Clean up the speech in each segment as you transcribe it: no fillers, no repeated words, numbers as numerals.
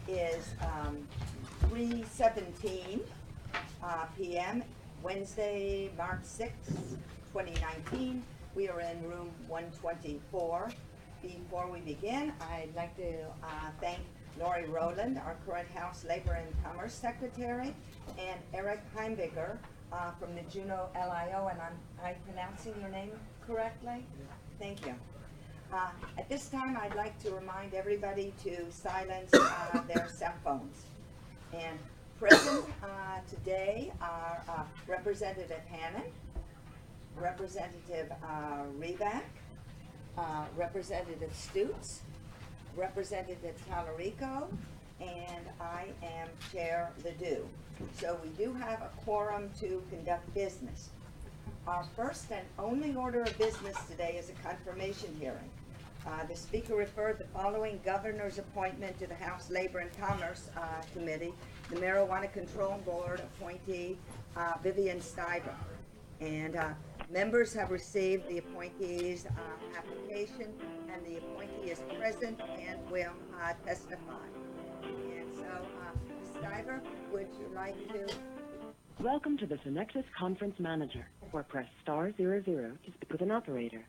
is 3:17 p.m. Wednesday, March 6th, 2019. We are in room 124. Before we begin, I'd like to thank Lori Rowland, our current House Labor and Commerce Secretary, and Eric Heimbiger from the Juneau LIO, and I'm pronouncing your name correctly? Thank you. At this time, I'd like to remind everybody to silence their cell phones. And present today are Representative Hannon, Representative Reback, Representative Stutes, Representative Tallarico, and I am Chair Ledoux. So we do have a quorum to conduct business. Our first and only order of business today is a confirmation hearing. The Speaker referred the following governor's appointment to the House Labor and Commerce Committee, the Marijuana Control Board appointee Vivian Stiver. And members have received the appointee's application, and the appointee is present and will testify. And so, Ms. Stiver, would you like to? Welcome to the Synexus Conference Manager, or press *00 to speak with an operator.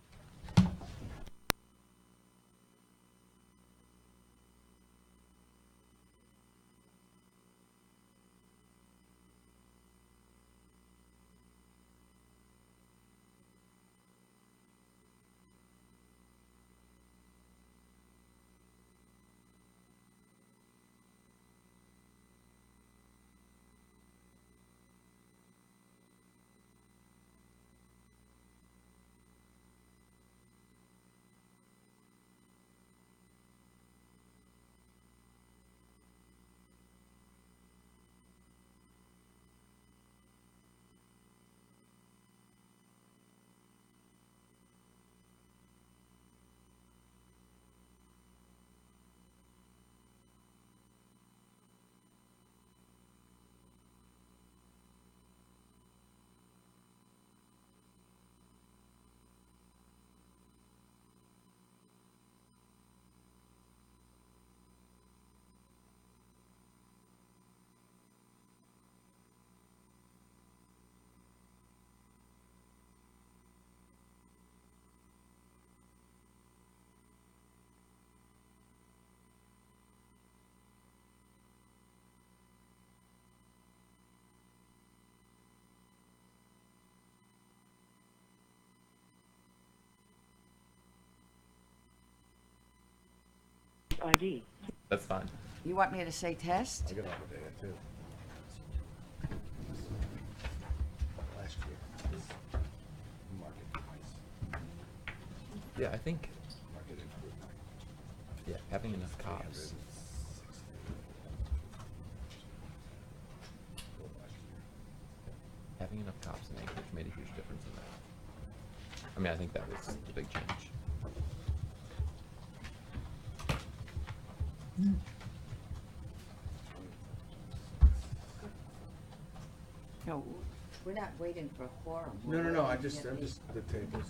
ID. That's fine. You want me to say test? I got over there too. Last year. Market price. Yeah, I think, Market improvement. yeah, having enough cops. Having enough cops in Anchorage made a huge difference in that. I mean, I think that was the big change. No, we're not waiting for a quorum. No, I'm just, the table's,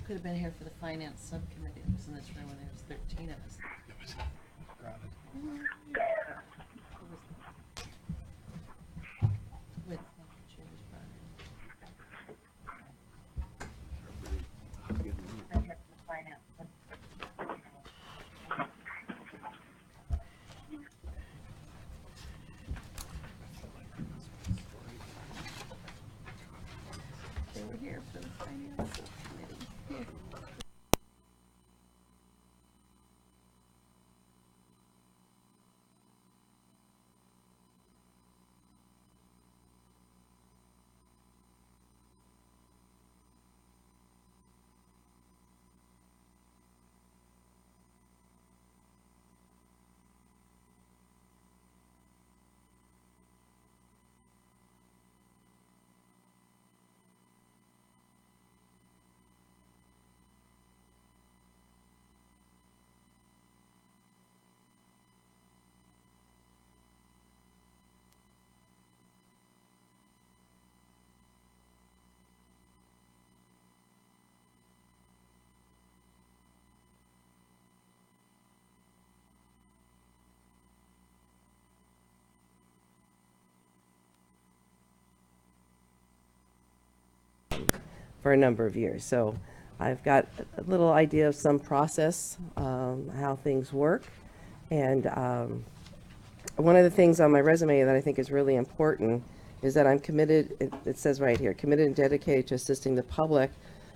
Could have been here for the finance subcommittee. It was in this room when there was 13 of us. it was crowded. With chairs brought in. I'm here for the finance. They were here for the finance subcommittee. for a number of years. So I've got a little idea of some process, how things work. And one of the things on my resume that I think is really important is that I'm committed, it says right here, committed and dedicated to assisting the public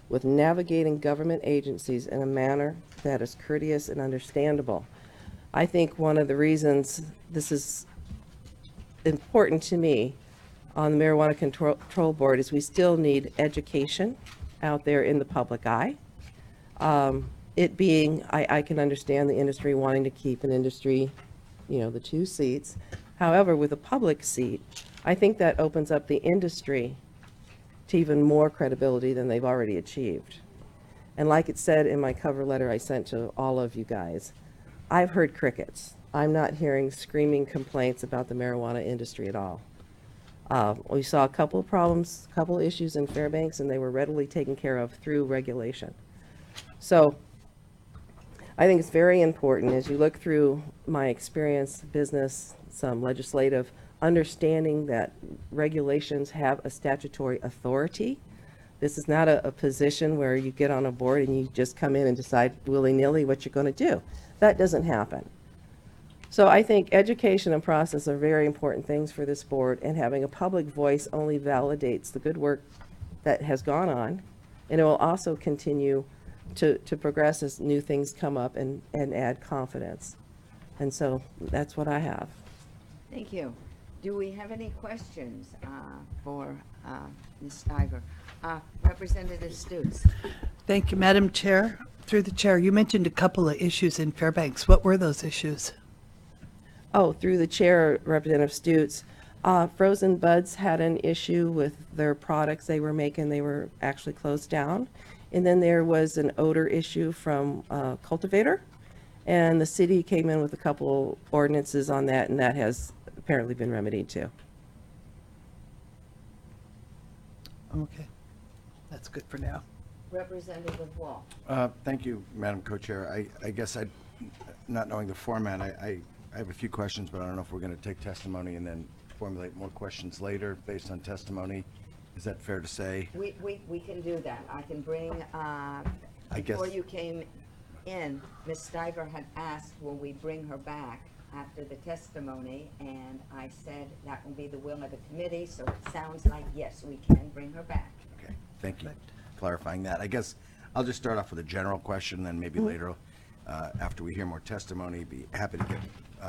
with navigating government agencies in a manner that is courteous and understandable. I think one of the reasons this is important to me on the Marijuana Control Board is we still need education out there in the public eye. It being, I can understand the industry wanting to keep an industry, the 2 seats. However, with a public seat, I think that opens up the industry to even more credibility than they've already achieved. And like it said in my cover letter I sent to all of you guys, I've heard crickets. I'm not hearing screaming complaints about the marijuana industry at all. We saw a couple of problems, a couple of issues in Fairbanks, and they were readily taken care of through regulation. So I think it's very important as you look through my experience, business, some legislative, understanding that regulations have a statutory authority. This is not a position where you get on a board and you just come in and decide willy-nilly what you're going to do. That doesn't happen. So I think education and process are very important things for this board, and having a public voice only validates the good work that has gone on, and it will also continue to progress as new things come up and add confidence. And so that's what I have. Thank you. Do we have any questions for Ms. Stiver? Representative Stutes. Thank you, Madam Chair. Through the chair, you mentioned a couple of issues in Fairbanks. What were those issues? Oh, through the chair, Representative Stutes, Frozen Buds had an issue with their products they were making. They were actually closed down. And then there was an odor issue from Cultivator. And the city came in with a couple ordinances on that, and that has apparently been remedied too. Okay, that's good for now. Representative Wall. Thank you, Madam Co-Chair. I guess not knowing the format, I have a few questions, but I don't know if we're going to take testimony and then formulate more questions later based on testimony. Is that fair to say? We can do that. I can bring, before you came in, Ms. Stiver had asked, will we bring her back after the testimony? And I said that will be the will of the committee, so it sounds like, yes, we can bring her back. Okay, thank you for clarifying that. I guess I'll just start off with a general question, then maybe later, after we hear more testimony, be happy to get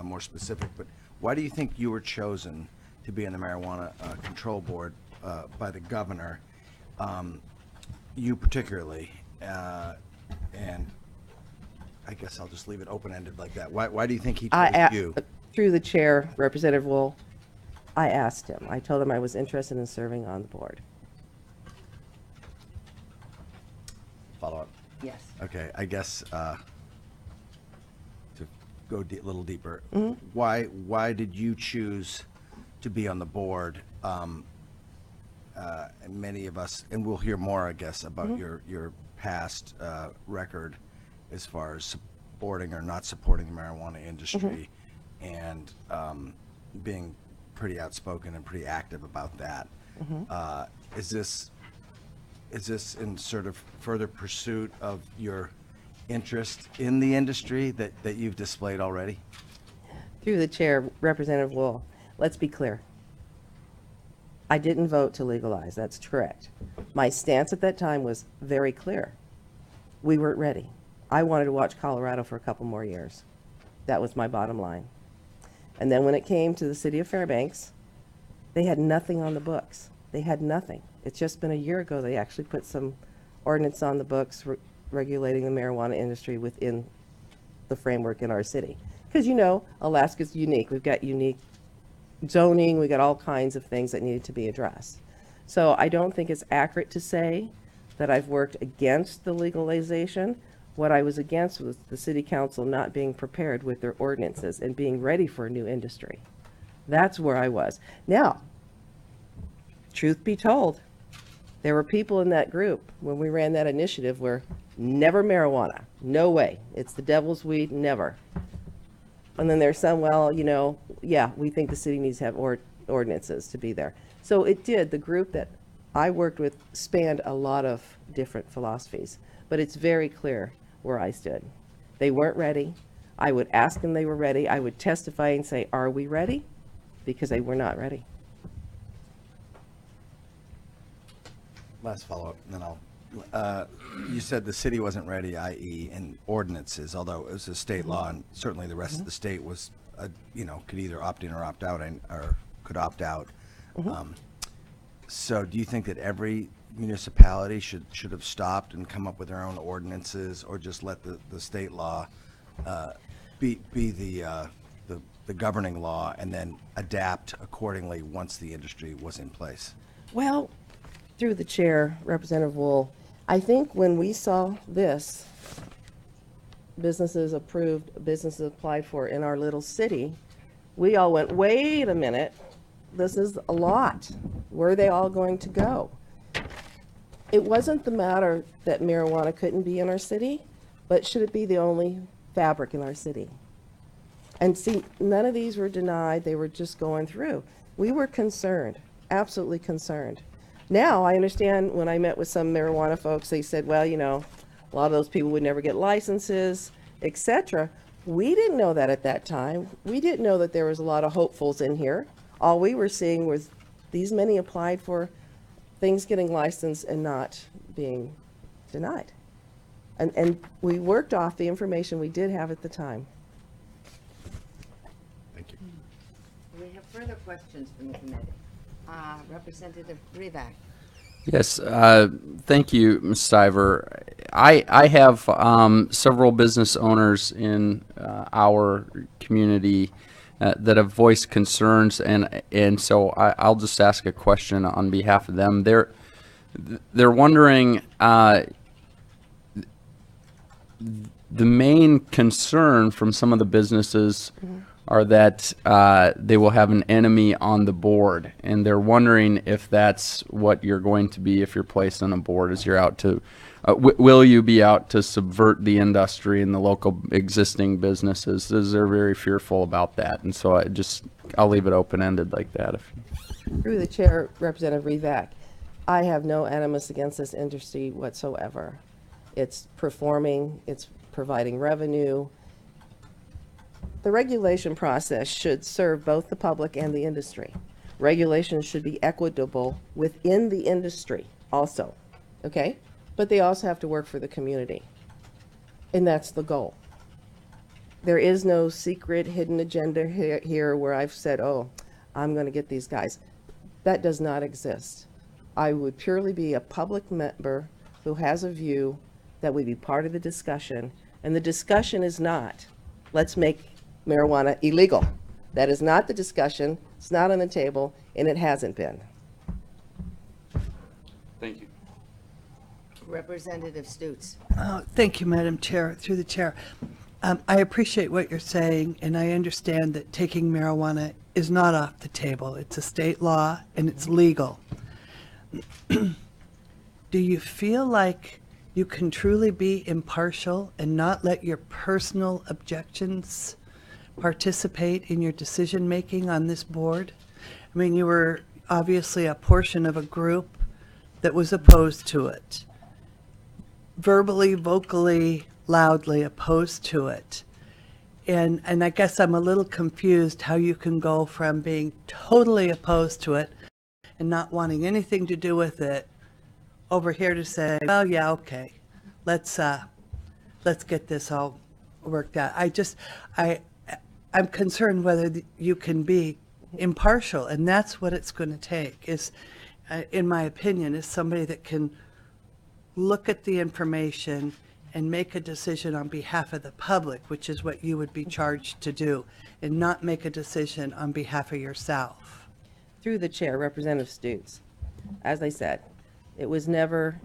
more specific. But why do you think you were chosen to be on the Marijuana Control Board by the governor, you particularly, and I guess I'll just leave it open-ended like that. Why do you think he chose you? Through the chair, Representative Wool, I asked him. I told him I was interested in serving on the board. Follow up. Yes. Okay, I guess to go a little deeper, why did you choose to be on the board? And many of us, and we'll hear more, I guess, about your past record as far as supporting or not supporting the marijuana industry, and being pretty outspoken and pretty active about that. Is this in sort of further pursuit of your interest in the industry that you've displayed already? Through the chair, Representative Wool, let's be clear. I didn't vote to legalize. That's correct. My stance at that time was very clear. We weren't ready. I wanted to watch Colorado for a couple more years. That was my bottom line. And then when it came to the city of Fairbanks, they had nothing on the books. They had nothing. It's just been a year ago they actually put some ordinance on the books regulating the marijuana industry within the framework in our city. Because Alaska's unique. We've got unique zoning, we got all kinds of things that needed to be addressed. So I don't think it's accurate to say that I've worked against the legalization. What I was against was the city council not being prepared with their ordinances and being ready for a new industry. That's where I was. Now, truth be told, there were people in that group when we ran that initiative where never marijuana, no way, it's the devil's weed, never. And then there's some, yeah, we think the city needs to have ordinances to be there. So it did, the group that I worked with, spanned a lot of different philosophies, but it's very clear where I stood. They weren't ready. I would ask them they were ready. I would testify and say, are we ready? Because they were not ready. Last follow-up, and then I'll, you said the city wasn't ready, i.e. in ordinances, although it was a state law, and certainly the rest of the state was, could either opt in or opt out, or could opt out. So do you think that every municipality should have stopped and come up with their own ordinances, or just let the state law be the governing law, and then adapt accordingly once the industry was in place? Well, through the chair, Representative Wool, I think when we saw this, businesses approved, businesses applied for in our little city, we all went, wait a minute, this is a lot. Where are they all going to go? It wasn't the matter that marijuana couldn't be in our city, but should it be the only fabric in our city? And see, none of these were denied, they were just going through. We were concerned, absolutely concerned. Now, I understand when I met with some marijuana folks, they said, well, a lot of those people would never get licenses, etc. We didn't know that at that time. We didn't know that there was a lot of hopefuls in here. All we were seeing was these many applied for things getting licensed and not being denied. And we worked off the information we did have at the time. Thank you. We have further questions from the committee. Representative Rivak. Yes, thank you, Ms. Stiver. I have several business owners in our community that have voiced concerns, and so I'll just ask a question on behalf of them. They're wondering, the main concern from some of the businesses are that they will have an enemy on the board, and they're wondering if that's what you're going to be if you're placed on a board, as you're out to, will you be out to subvert the industry and the local existing businesses? They're very fearful about that, and so I'll leave it open-ended like that. Through the chair, Representative Rivak, I have no animus against this industry whatsoever. It's performing, it's providing revenue. The regulation process should serve both the public and the industry. Regulations should be equitable within the industry also, okay? But they also have to work for the community. And that's the goal. There is no secret hidden agenda here where I've said, oh, I'm going to get these guys. That does not exist. I would purely be a public member who has a view that would be part of the discussion. And the discussion is not, let's make marijuana illegal. That is not the discussion. It's not on the table, and it hasn't been. Thank you. Representative Stutes. Thank you, Madam Chair, through the chair. I appreciate what you're saying, and I understand that taking marijuana is not off the table. It's a state law, and it's legal. Do you feel like you can truly be impartial and not let your personal objections participate in your decision-making on this board? I mean, you were obviously a portion of a group that was opposed to it, verbally, vocally, loudly opposed to it. And I guess I'm a little confused how you can go from being totally opposed to it and not wanting anything to do with it over here to say, well, yeah, okay, let's get this all worked out. I'm concerned whether you can be impartial, and that's what it's going to take, is, in my opinion, is somebody that can look at the information and make a decision on behalf of the public, which is what you would be charged to do, and not make a decision on behalf of yourself. Through the chair, Representative Stutes, as I said, it was never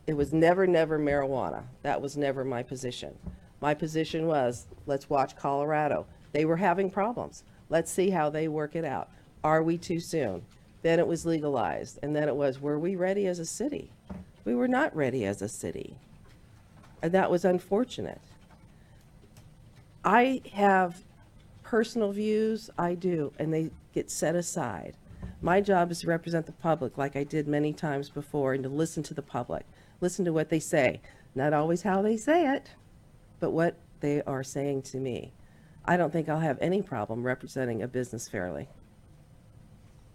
marijuana. That was never my position. My position was, let's watch Colorado. They were having problems. Let's see how they work it out. Are we too soon? Then it was legalized. And then it was, were we ready as a city? We were not ready as a city. And that was unfortunate. I have personal views, I do, and they get set aside. My job is to represent the public like I did many times before and to listen to the public, listen to what they say. Not always how they say it, but what they are saying to me. I don't think I'll have any problem representing a business fairly.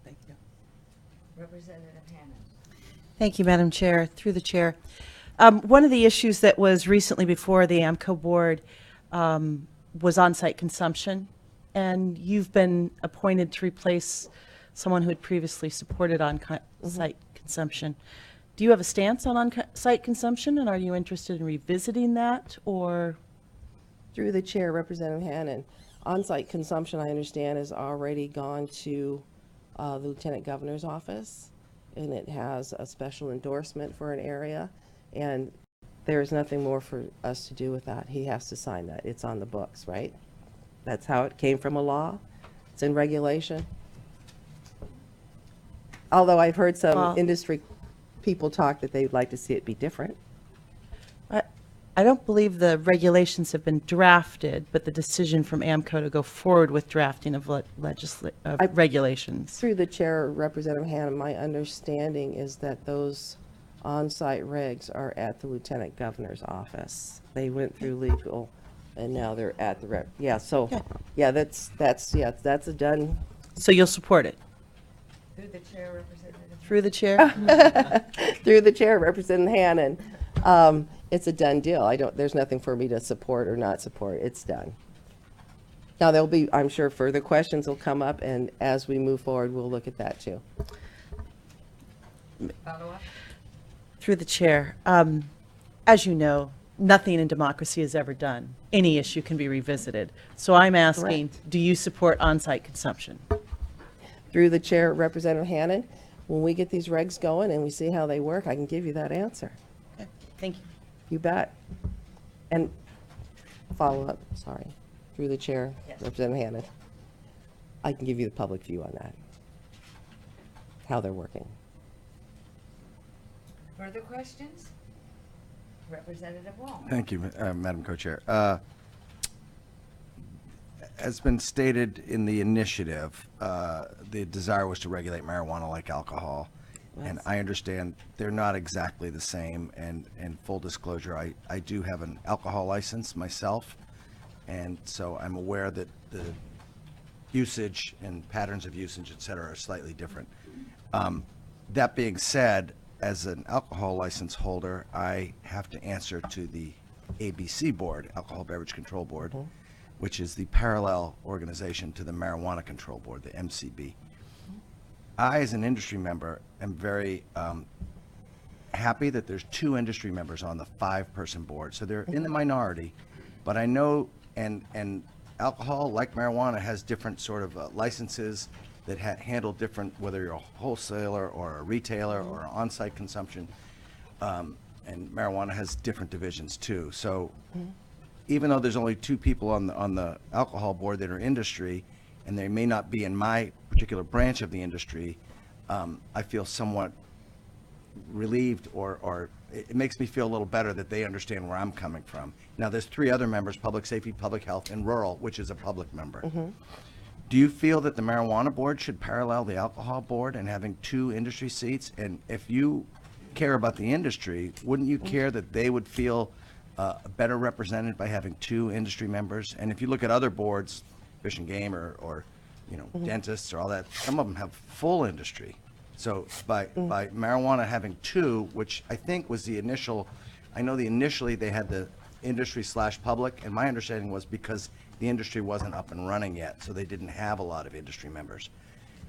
Thank you. Representative Hannon. Thank you, Madam Chair. Through the chair. One of the issues that was recently before the AMCO board was on-site consumption, and you've been appointed to replace someone who had previously supported on-site consumption. Do you have a stance on on-site consumption, and are you interested in revisiting that, or? Through the chair, Representative Hannon, on-site consumption, I understand, has already gone to the Lieutenant Governor's office, and it has a special endorsement for an area, and there's nothing more for us to do with that. He has to sign that. It's on the books, right? That's how it came from a law. It's in regulation. Although I've heard some Well- industry people talk that they'd like to see it be different. I don't believe the regulations have been drafted, but the decision from AMCO to go forward with drafting of regulations. Through the chair, Representative Hannon, my understanding is that those on-site regs are at the Lieutenant Governor's office. They went through legal, and now they're at the yeah, so, Okay. yeah, that's a done. So you'll support it? Through the chair, Representative. Through the chair? Through the chair, Representative Hannon, it's a done deal. There's nothing for me to support or not support. It's done. Now, there'll be, I'm sure, further questions will come up, and as we move forward, we'll look at that too. Follow-up? Through the chair. As you know, nothing in democracy is ever done. Any issue can be revisited. So I'm asking, do you support on-site consumption? Through the chair, Representative Hannon, when we get these regs going and we see how they work, I can give you that answer. Okay, thank you. You bet. And follow-up, sorry, through the chair, Yes. Representative Hannon. I can give you the public view on that, how they're working. Further questions? Representative Wall. Thank you, Madam Co-Chair. As been stated in the initiative, the desire was to regulate marijuana like alcohol. And I understand they're not exactly the same. And full disclosure, I do have an alcohol license myself. And so I'm aware that the usage and patterns of usage, et cetera, are slightly different. That being said, as an alcohol license holder, I have to answer to the ABC Board, Alcohol Beverage Control Board, which is the parallel organization to the Marijuana Control Board, the MCB. I, as an industry member, am very happy that there's 2 industry members on the 5-person board. So they're in the minority, but I know, and alcohol, like marijuana, has different sort of licenses that handle different, whether you're a wholesaler or a retailer or an on-site consumption. And marijuana has different divisions too. So even though there's only 2 people on the alcohol board that are industry, and they may not be in my particular branch of the industry, I feel somewhat relieved, or it makes me feel a little better that they understand where I'm coming from. Now, there's 3 other members: public safety, public health, and rural, which is a public member. Do you feel that the marijuana board should parallel the alcohol board and having 2 industry seats? And if you care about the industry, wouldn't you care that they would feel better represented by having 2 industry members? And if you look at other boards, Fish and Game or dentists or all that, some of them have full industry. So by marijuana having 2, which I think was the initial, I know initially they had the industry/public, and my understanding was because the industry wasn't up and running yet, so they didn't have a lot of industry members.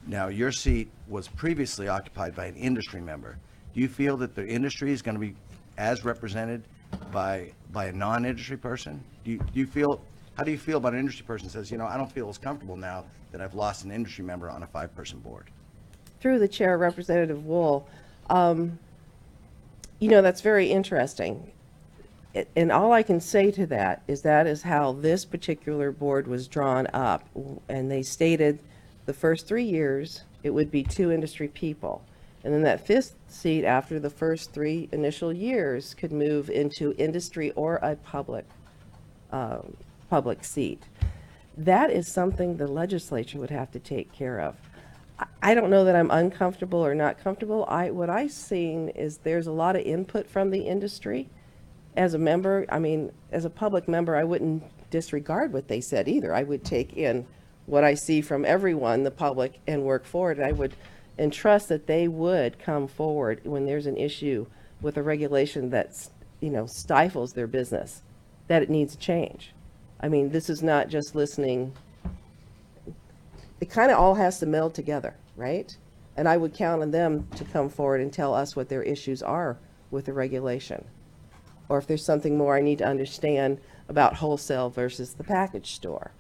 Now, your seat was previously occupied by an industry member. Do you feel that the industry is going to be as represented by a non-industry person? Do you feel, how do you feel about an industry person who says, I don't feel as comfortable now that I've lost an industry member on a 5-person board? Through the chair, Representative Wool, that's very interesting. And all I can say to that is how this particular board was drawn up. And they stated the first 3 years, it would be 2 industry people. And then that 5th seat after the first 3 initial years could move into industry or a public seat. That is something the legislature would have to take care of. I don't know that I'm uncomfortable or not comfortable. What I've seen is there's a lot of input from the industry. As a member, I mean, as a public member, I wouldn't disregard what they said either. I would take in what I see from everyone, the public, and work forward. I would entrust that they would come forward when there's an issue with a regulation that's, stifles their business, that it needs change. I mean, this is not just listening. It kind of all has to meld together, right? And I would count on them to come forward and tell us what their issues are with the regulation. Or if there's something more I need to understand about wholesale versus the package store,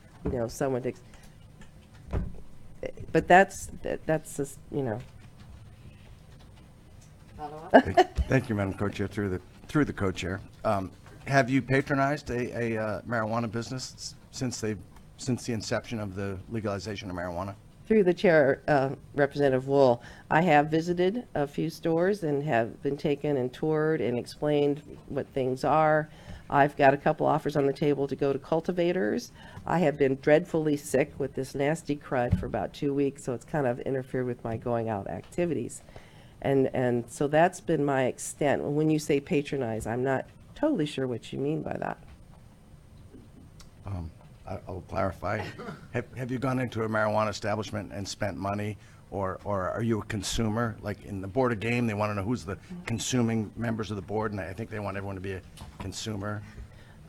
someone to, but that's just, Follow up? Thank you, Madam Co-Chair, through the Co-Chair. Have you patronized a marijuana business since the inception of the legalization of marijuana? Through the chair, Representative Wool, I have visited a few stores and have been taken and toured and explained what things are. I've got a couple offers on the table to go to cultivators. I have been dreadfully sick with this nasty crud for about 2 weeks, so it's kind of interfered with my going out activities. And so that's been my extent. When you say patronize, I'm not totally sure what you mean by that. I'll clarify. Have you gone into a marijuana establishment and spent money, or are you a consumer? Like in the Board of Game, they want to know who's the consuming members of the board, and I think they want everyone to be a consumer.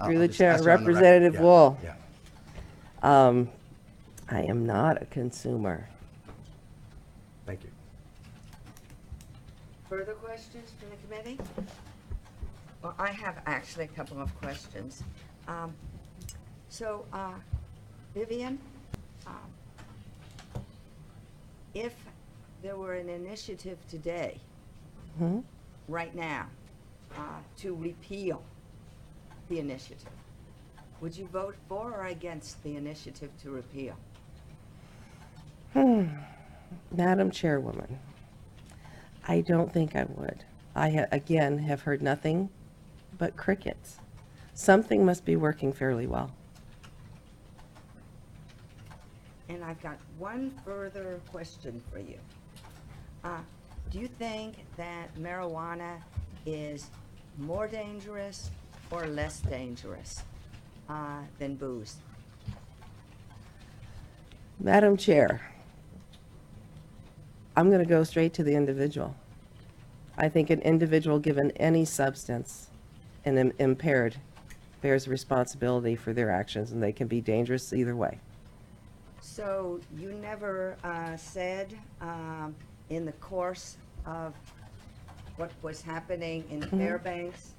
Through I'll the just chair, ask you on the record. Representative Yeah, Wool. Yeah, I am not a consumer. thank you. Further questions from the committee? Well, I have actually a couple of questions. Vivian, if there were an initiative today, right now, to repeal the initiative, would you vote for or against the initiative to repeal? Madam Chairwoman, I don't think I would. I, again, have heard nothing but crickets. Something must be working fairly well. And I've got one further question for you. Do you think that marijuana is more dangerous or less dangerous than booze? Madam Chair, I'm going to go straight to the individual. I think an individual given any substance and impaired bears responsibility for their actions, and they can be dangerous either way. So you never said in the course of what was happening in Fairbanks,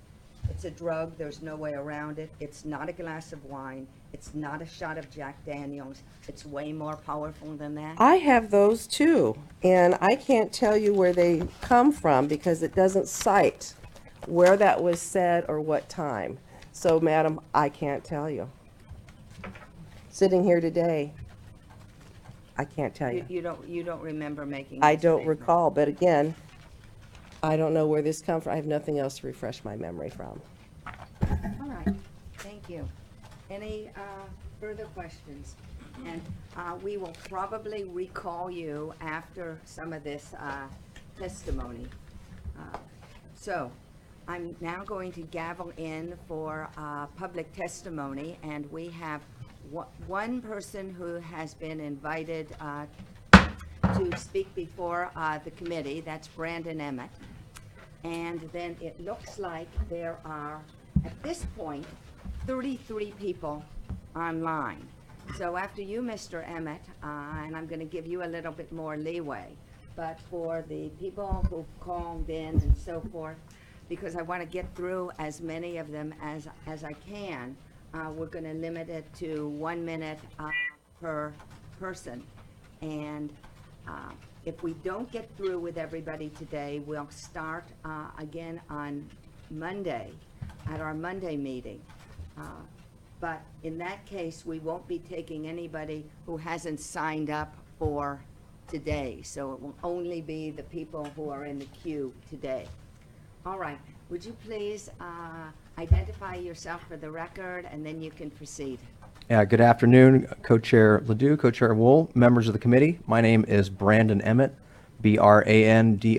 it's a drug, there's no way around it, it's not a glass of wine, it's not a shot of Jack Daniels, it's way more powerful than that? I have those too, and I can't tell you where they come from because it doesn't cite where that was said or what time. So, madam, I can't tell you. Sitting here today, I can't tell you. You don't remember making I this don't statement? recall, but again, I don't know where this comes from. I have nothing else to refresh my memory from. All right, thank you. Any further questions? And we will probably recall you after some of this testimony. So I'm now going to gavel in for public testimony, and we have one person who has been invited to speak before the committee. That's Brandon Emmett. And then it looks like there are, at this point, 33 people online. So after you, Mr. Emmett, and I'm going to give you a little bit more leeway, but for the people who've called in and so forth, because I want to get through as many of them as I can, we're going to limit it to 1 minute per person. And if we don't get through with everybody today, we'll start again on Monday, at our Monday meeting. But in that case, we won't be taking anybody who hasn't signed up for today. So it will only be the people who are in the queue today. All right, would you please identify yourself for the record, and then you can proceed. Good afternoon, Co-Chair Ledoux, Co-Chair Wool, members of the committee. My name is Brandon Emmett, Brandonemmett,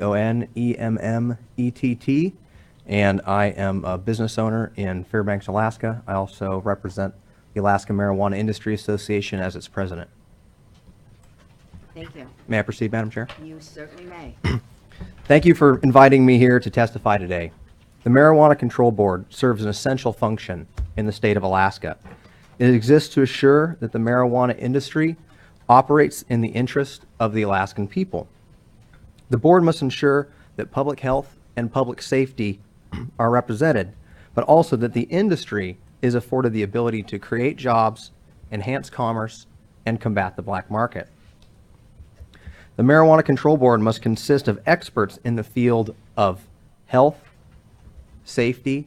and I am a business owner in Fairbanks, Alaska. I also represent the Alaska Marijuana Industry Association as its president. Thank you. May I proceed, Madam Chair? You certainly may. Thank you for inviting me here to testify today. The Marijuana Control Board serves an essential function in the state of Alaska. It exists to assure that the marijuana industry operates in the interest of the Alaskan people. The board must ensure that public health and public safety are represented, but also that the industry is afforded the ability to create jobs, enhance commerce, and combat the black market. The Marijuana Control Board must consist of experts in the field of health, safety,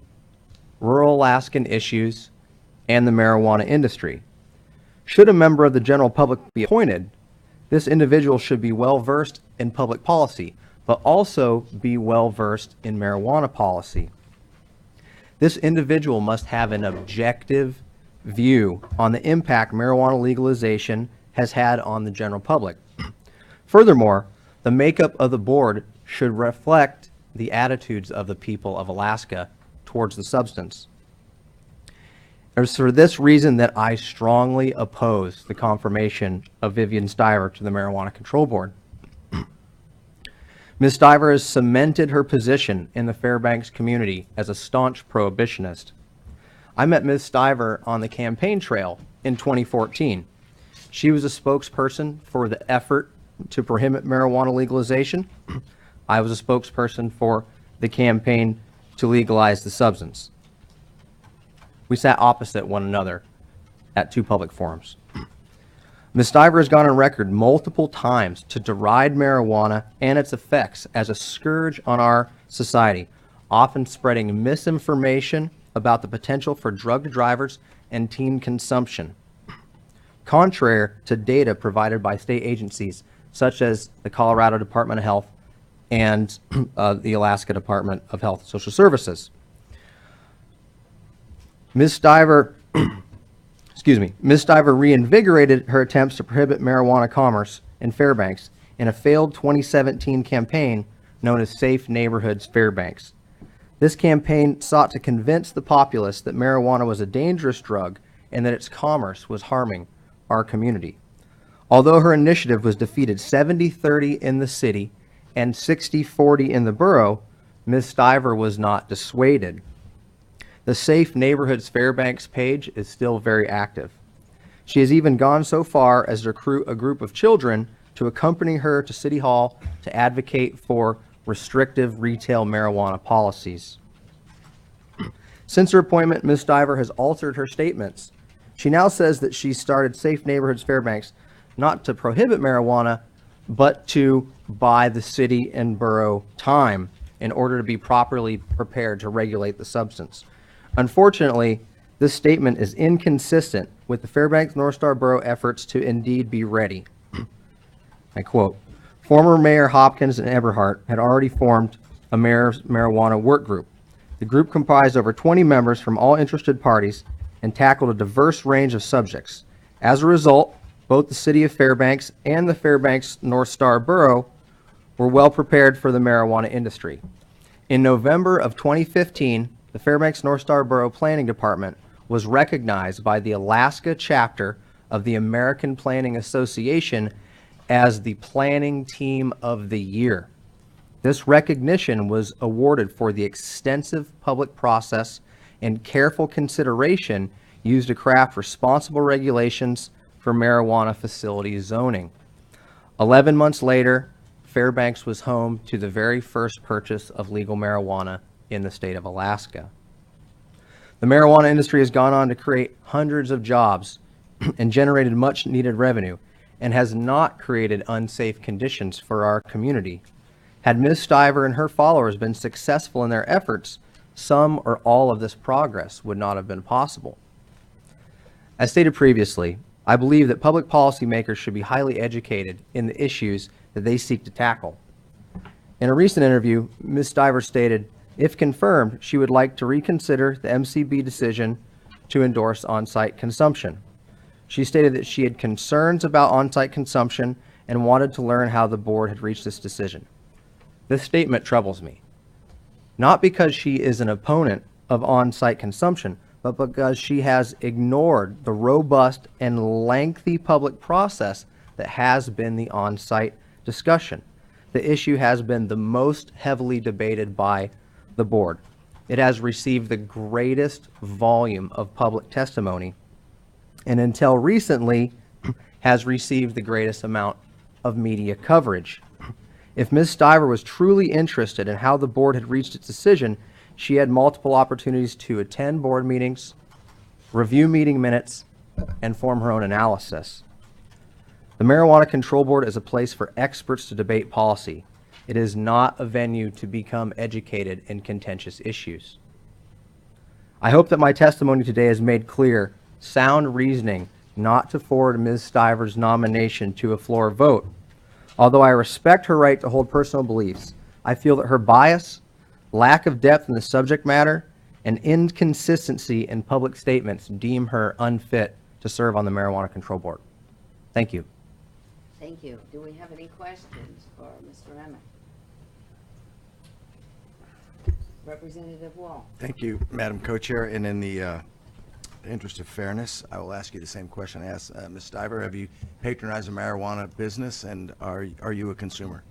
rural Alaskan issues, and the marijuana industry. Should a member of the general public be appointed, this individual should be well versed in public policy, but also be well versed in marijuana policy. This individual must have an objective view on the impact marijuana legalization has had on the general public. Furthermore, the makeup of the board should reflect the attitudes of the people of Alaska towards the substance. It is for this reason that I strongly oppose the confirmation of Vivian Stiver to the Marijuana Control Board. Ms. Stiver has cemented her position in the Fairbanks community as a staunch prohibitionist. I met Ms. Stiver on the campaign trail in 2014. She was a spokesperson for the effort to prohibit marijuana legalization. I was a spokesperson for the campaign to legalize the substance. We sat opposite one another at two public forums. Ms. Stiver has gone on record multiple times to deride marijuana and its effects as a scourge on our society, often spreading misinformation about the potential for drugged drivers and teen consumption, contrary to data provided by state agencies such as the Colorado Department of Health and the Alaska Department of Health and Social Services. Ms. Stiver reinvigorated her attempts to prohibit marijuana commerce in Fairbanks in a failed 2017 campaign known as Safe Neighborhoods Fairbanks. This campaign sought to convince the populace that marijuana was a dangerous drug and that its commerce was harming our community. Although her initiative was defeated 70-30 in the city and 60-40 in the borough, Ms. Stiver was not dissuaded. The Safe Neighborhoods Fairbanks page is still very active. She has even gone so far as to recruit a group of children to accompany her to City Hall to advocate for restrictive retail marijuana policies. Since her appointment, Ms. Stiver has altered her statements. She now says that she started Safe Neighborhoods Fairbanks not to prohibit marijuana, but to buy the city and borough time in order to be properly prepared to regulate the substance. Unfortunately, this statement is inconsistent with the Fairbanks North Star Borough efforts to indeed be ready. I quote, "Former Mayor Hopkins and Eberhardt had already formed a mayor's marijuana work group. The group comprised over 20 members from all interested parties and tackled a diverse range of subjects. As a result, both the city of Fairbanks and the Fairbanks North Star Borough were well prepared for the marijuana industry. In November of 2015, the Fairbanks North Star Borough Planning Department was recognized by the Alaska chapter of the American Planning Association as the Planning Team of the Year. This recognition was awarded for the extensive public process and careful consideration used to craft responsible regulations for marijuana facility zoning. 11 months later, Fairbanks was home to the very first purchase of legal marijuana in the state of Alaska. The marijuana industry has gone on to create hundreds of jobs and generated much needed revenue and has not created unsafe conditions for our community. Had Ms. Stiver and her followers been successful in their efforts, some or all of this progress would not have been possible. As stated previously, I believe that public policymakers should be highly educated in the issues that they seek to tackle. In a recent interview, Ms. Stiver stated, if confirmed, she would like to reconsider the MCB decision to endorse on-site consumption. She stated that she had concerns about on-site consumption and wanted to learn how the board had reached this decision. This statement troubles me, not because she is an opponent of on-site consumption, but because she has ignored the robust and lengthy public process that has been the on-site discussion. The issue has been the most heavily debated by the board. It has received the greatest volume of public testimony, and until recently has received the greatest amount of media coverage. If Ms. Stiver was truly interested in how the board had reached its decision, she had multiple opportunities to attend board meetings, review meeting minutes, and form her own analysis. The Marijuana Control Board is a place for experts to debate policy. It is not a venue to become educated in contentious issues. I hope that my testimony today has made clear sound reasoning not to forward Ms. Stiver's nomination to a floor vote. Although I respect her right to hold personal beliefs, I feel that her bias, lack of depth in the subject matter, and inconsistency in public statements deem her unfit to serve on the Marijuana Control Board. Thank you. Thank you. Do we have any questions for Mr. Emmett? Representative Wall. Thank you, Madam Co-Chair. And in the interest of fairness, I will ask you the same question I asked Ms. Stiver. Have you patronized a marijuana business, and are you a consumer?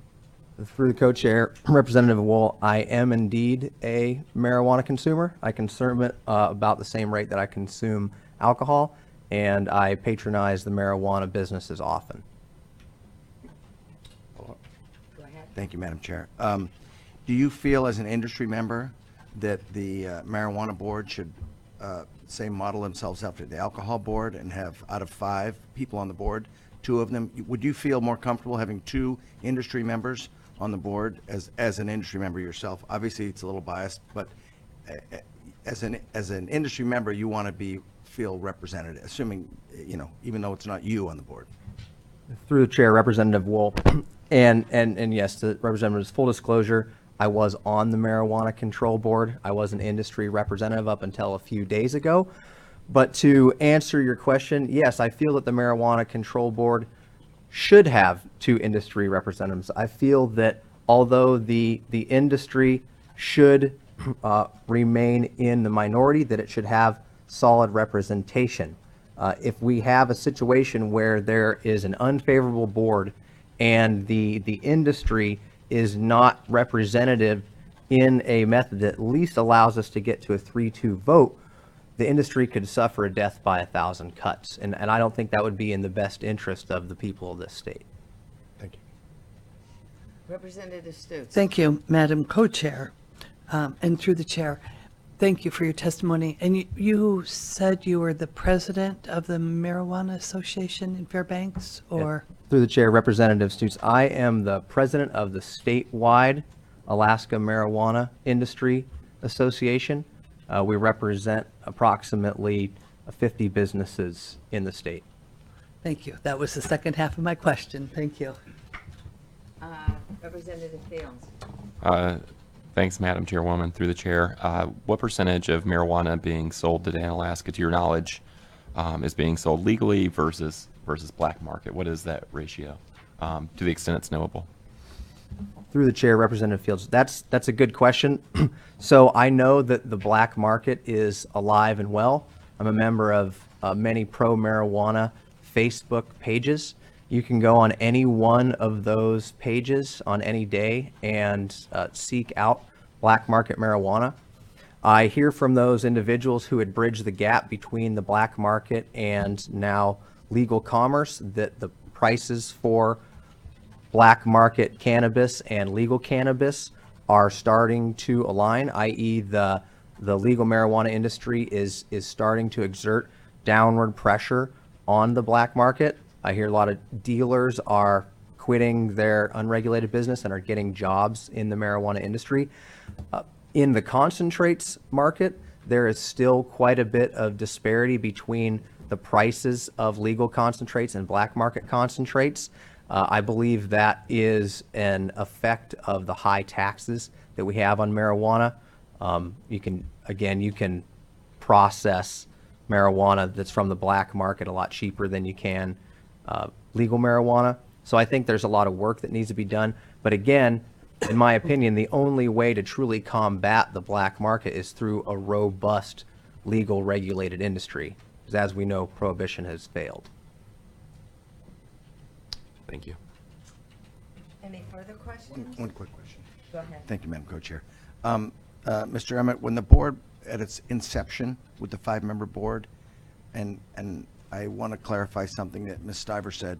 Through the co-chair, Representative Wool, I am indeed a marijuana consumer. I consume it about the same rate that I consume alcohol, and I patronize the marijuana businesses often. Go ahead. Thank you, Madam Chair. Do you feel as an industry member that the marijuana board should say model themselves after the alcohol board and have, out of 5 people on the board, 2 of them? Would you feel more comfortable having 2 industry members on the board as an industry member yourself? Obviously, it's a little biased, but as an industry member, you want to feel represented, assuming, even though it's not you on the board. Through the chair, Representative Wool, and yes, the representative's full disclosure, I was on the Marijuana Control Board. I was an industry representative up until a few days ago. But to answer your question, yes, I feel that the Marijuana Control Board should have 2 industry representatives. I feel that although the industry should remain in the minority, that it should have solid representation. If we have a situation where there is an unfavorable board and the industry is not representative in a method that at least allows us to get to a 3-2 vote, the industry could suffer a death by 1,000 cuts. And I don't think that would be in the best interest of the people of this state. Thank you. Representative Stutes. Thank you, Madam Co-Chair, and through the chair. Thank you for your testimony. And you said you were the president of the Marijuana Association in Fairbanks, or? Through the chair, Representative Stutes, I am the president of the statewide Alaska Marijuana Industry Association. We represent approximately 50 businesses in the state. Thank you. That was the second half of my question. Thank you. Representative Fields. Thanks, Madam Chairwoman. Through the chair, what percentage of marijuana being sold today in Alaska, to your knowledge, is being sold legally versus black market? What is that ratio, to the extent it's knowable? Through the chair, Representative Fields, that's a good question. So I know that the black market is alive and well. I'm a member of many pro-marijuana Facebook pages. You can go on any one of those pages on any day and seek out black market marijuana. I hear from those individuals who had bridged the gap between the black market and now legal commerce that the prices for black market cannabis and legal cannabis are starting to align, i.e. the legal marijuana industry is starting to exert downward pressure on the black market. I hear a lot of dealers are quitting their unregulated business and are getting jobs in the marijuana industry. In the concentrates market, there is still quite a bit of disparity between the prices of legal concentrates and black market concentrates. I believe that is an effect of the high taxes that we have on marijuana. You can process marijuana that's from the black market a lot cheaper than you can legal marijuana. So I think there's a lot of work that needs to be done. But again, in my opinion, the only way to truly combat the black market is through a robust, legal, regulated industry. Because as we know, prohibition has failed. Thank you. Any further questions? One quick question. Go ahead. Thank you, Madam Co-Chair. Mr. Emmett, when the board, at its inception with the 5-member board, and I want to clarify something that Ms. Stiver said,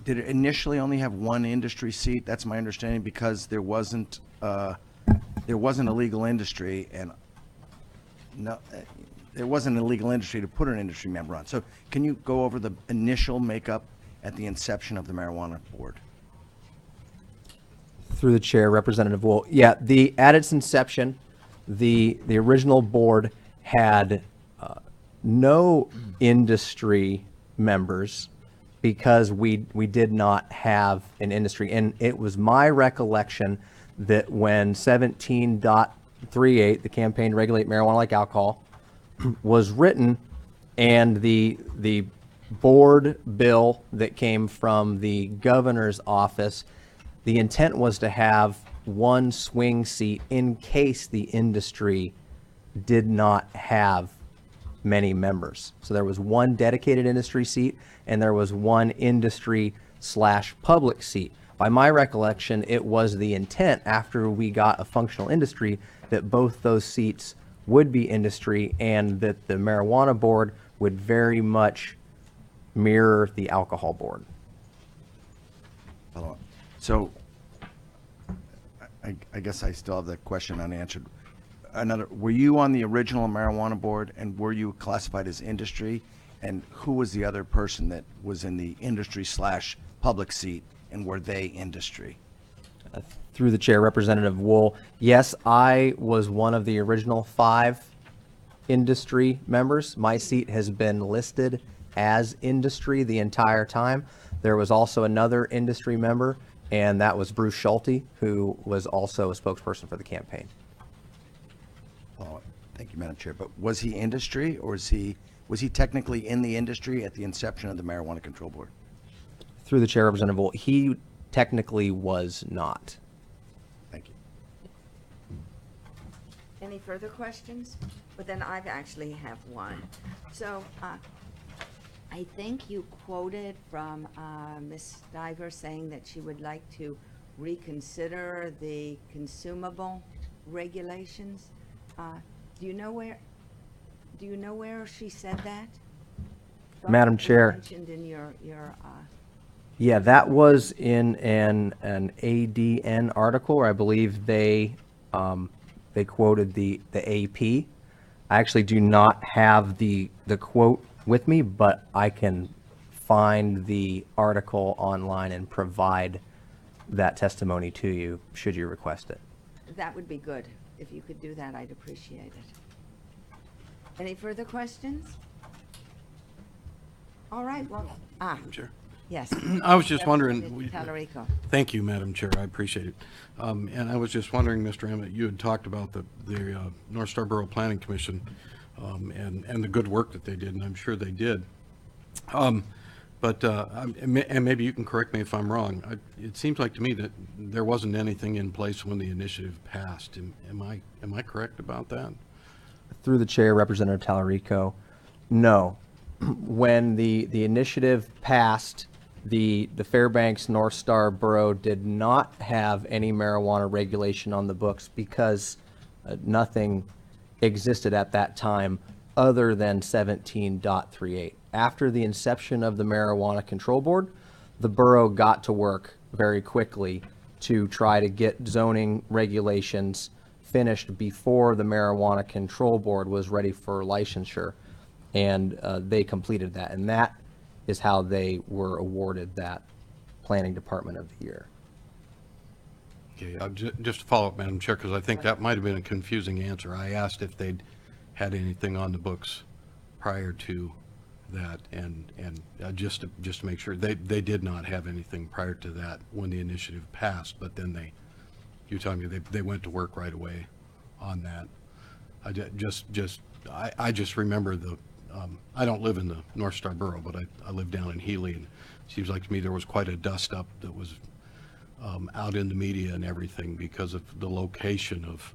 did it initially only have one industry seat? That's my understanding, because there wasn't a legal industry, and no, there wasn't a legal industry to put an industry member on. So can you go over the initial makeup at the inception of the marijuana board? Through the chair, Representative Wool. Yeah, at its inception, the original board had no industry members because we did not have an industry. And it was my recollection that when 17.38, the campaign to regulate marijuana like alcohol, was written, and the board bill that came from the governor's office, the intent was to have one swing seat in case the industry did not have many members. So there was one dedicated industry seat, and there was one industry/public seat. By my recollection, it was the intent, after we got a functional industry, that both those seats would be industry, and that the marijuana board would very much mirror the alcohol board. Follow up. So I guess I still have that question unanswered. Were you on the original marijuana board, and were you classified as industry? And who was the other person that was in the industry/public seat, and were they industry? Through the chair, Representative Wool. Yes, I was one of the original 5 industry members. My seat has been listed as industry the entire time. There was also another industry member, and that was Bruce Schulte, who was also a spokesperson for the campaign. Oh, thank you, Madam Chair. But was he industry, or was he technically in the industry at the inception of the Marijuana Control Board? Through the chair, Representative Wool, he technically was not. Thank you. Any further questions? But then I actually have one. So, I think you quoted from Ms. Stiver saying that she would like to reconsider the consumable regulations. Do you know where she said that? Madam You Chair. mentioned in your Yeah, that was in an ADN article, where I believe they quoted the AP. I actually do not have the quote with me, but I can find the article online and provide that testimony to you, should you request it. that would be good. If you could do that, I'd appreciate it. Any further questions? All right, well, Chair. yes. I was just wondering, Representative Tallarico. thank you, Madam Chair, I appreciate it. And I was just wondering, Mr. Emmett, you had talked about the North Star Borough Planning Commission and the good work that they did, and I'm sure they did. And maybe you can correct me if I'm wrong. It seems like to me that there wasn't anything in place when the initiative passed. Am I correct about that? Through the chair, Representative Tallarico, no. When the initiative passed, the Fairbanks North Star Borough did not have any marijuana regulation on the books because nothing existed at that time other than 17.38. After the inception of the Marijuana Control Board, the borough got to work very quickly to try to get zoning regulations finished before the Marijuana Control Board was ready for licensure. And they completed that. And that is how they were awarded that Planning Department of the Year. Okay, just to follow up, Madam Chair, because I think that might have been a confusing answer. I asked if they'd had anything on the books prior to that, and just to make sure, they did not have anything prior to that when the initiative passed, but then you're telling me they went to work right away on that. I just remember I don't live in the North Star Borough, but I live down in Healy, and it seems like to me there was quite a dust up that was out in the media and everything because of the location of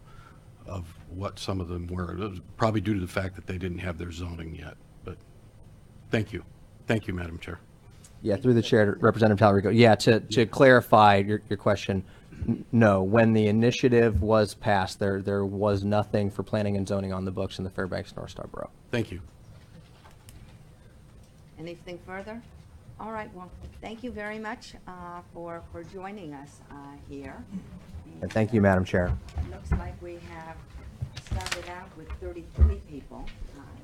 what some of them were. It was probably due to the fact that they didn't have their zoning yet. But thank you. Thank you, Madam Chair. Yeah, through the chair, Representative Tallarico. Yeah, to clarify your question, no, when the initiative was passed, there was nothing for planning and zoning on the books in the Fairbanks North Star Borough. Thank you. Anything further? All right, well, thank you very much for joining us here. And thank you, Madam Chair. It looks like we have started out with 33 people.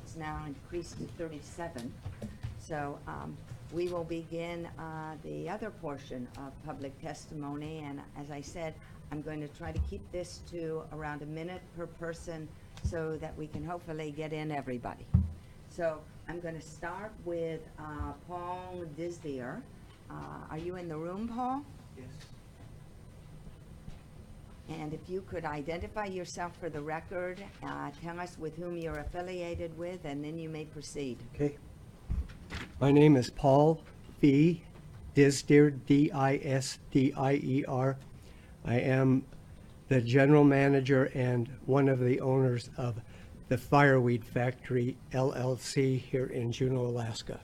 It's now increased to 37. So we will begin the other portion of public testimony. And as I said, I'm going to try to keep this to around a minute per person so that we can hopefully get in everybody. So I'm going to start with Paul Disdier. Are you in the room, Paul? Yes. And if you could identify yourself for the record, tell us with whom you're affiliated with, and then you may proceed. Okay. My name is Paul V. Disdier, D-I-S-D-I-E-R. I am the general manager and one of the owners of the Fireweed Factory, LLC, here in Juneau, Alaska.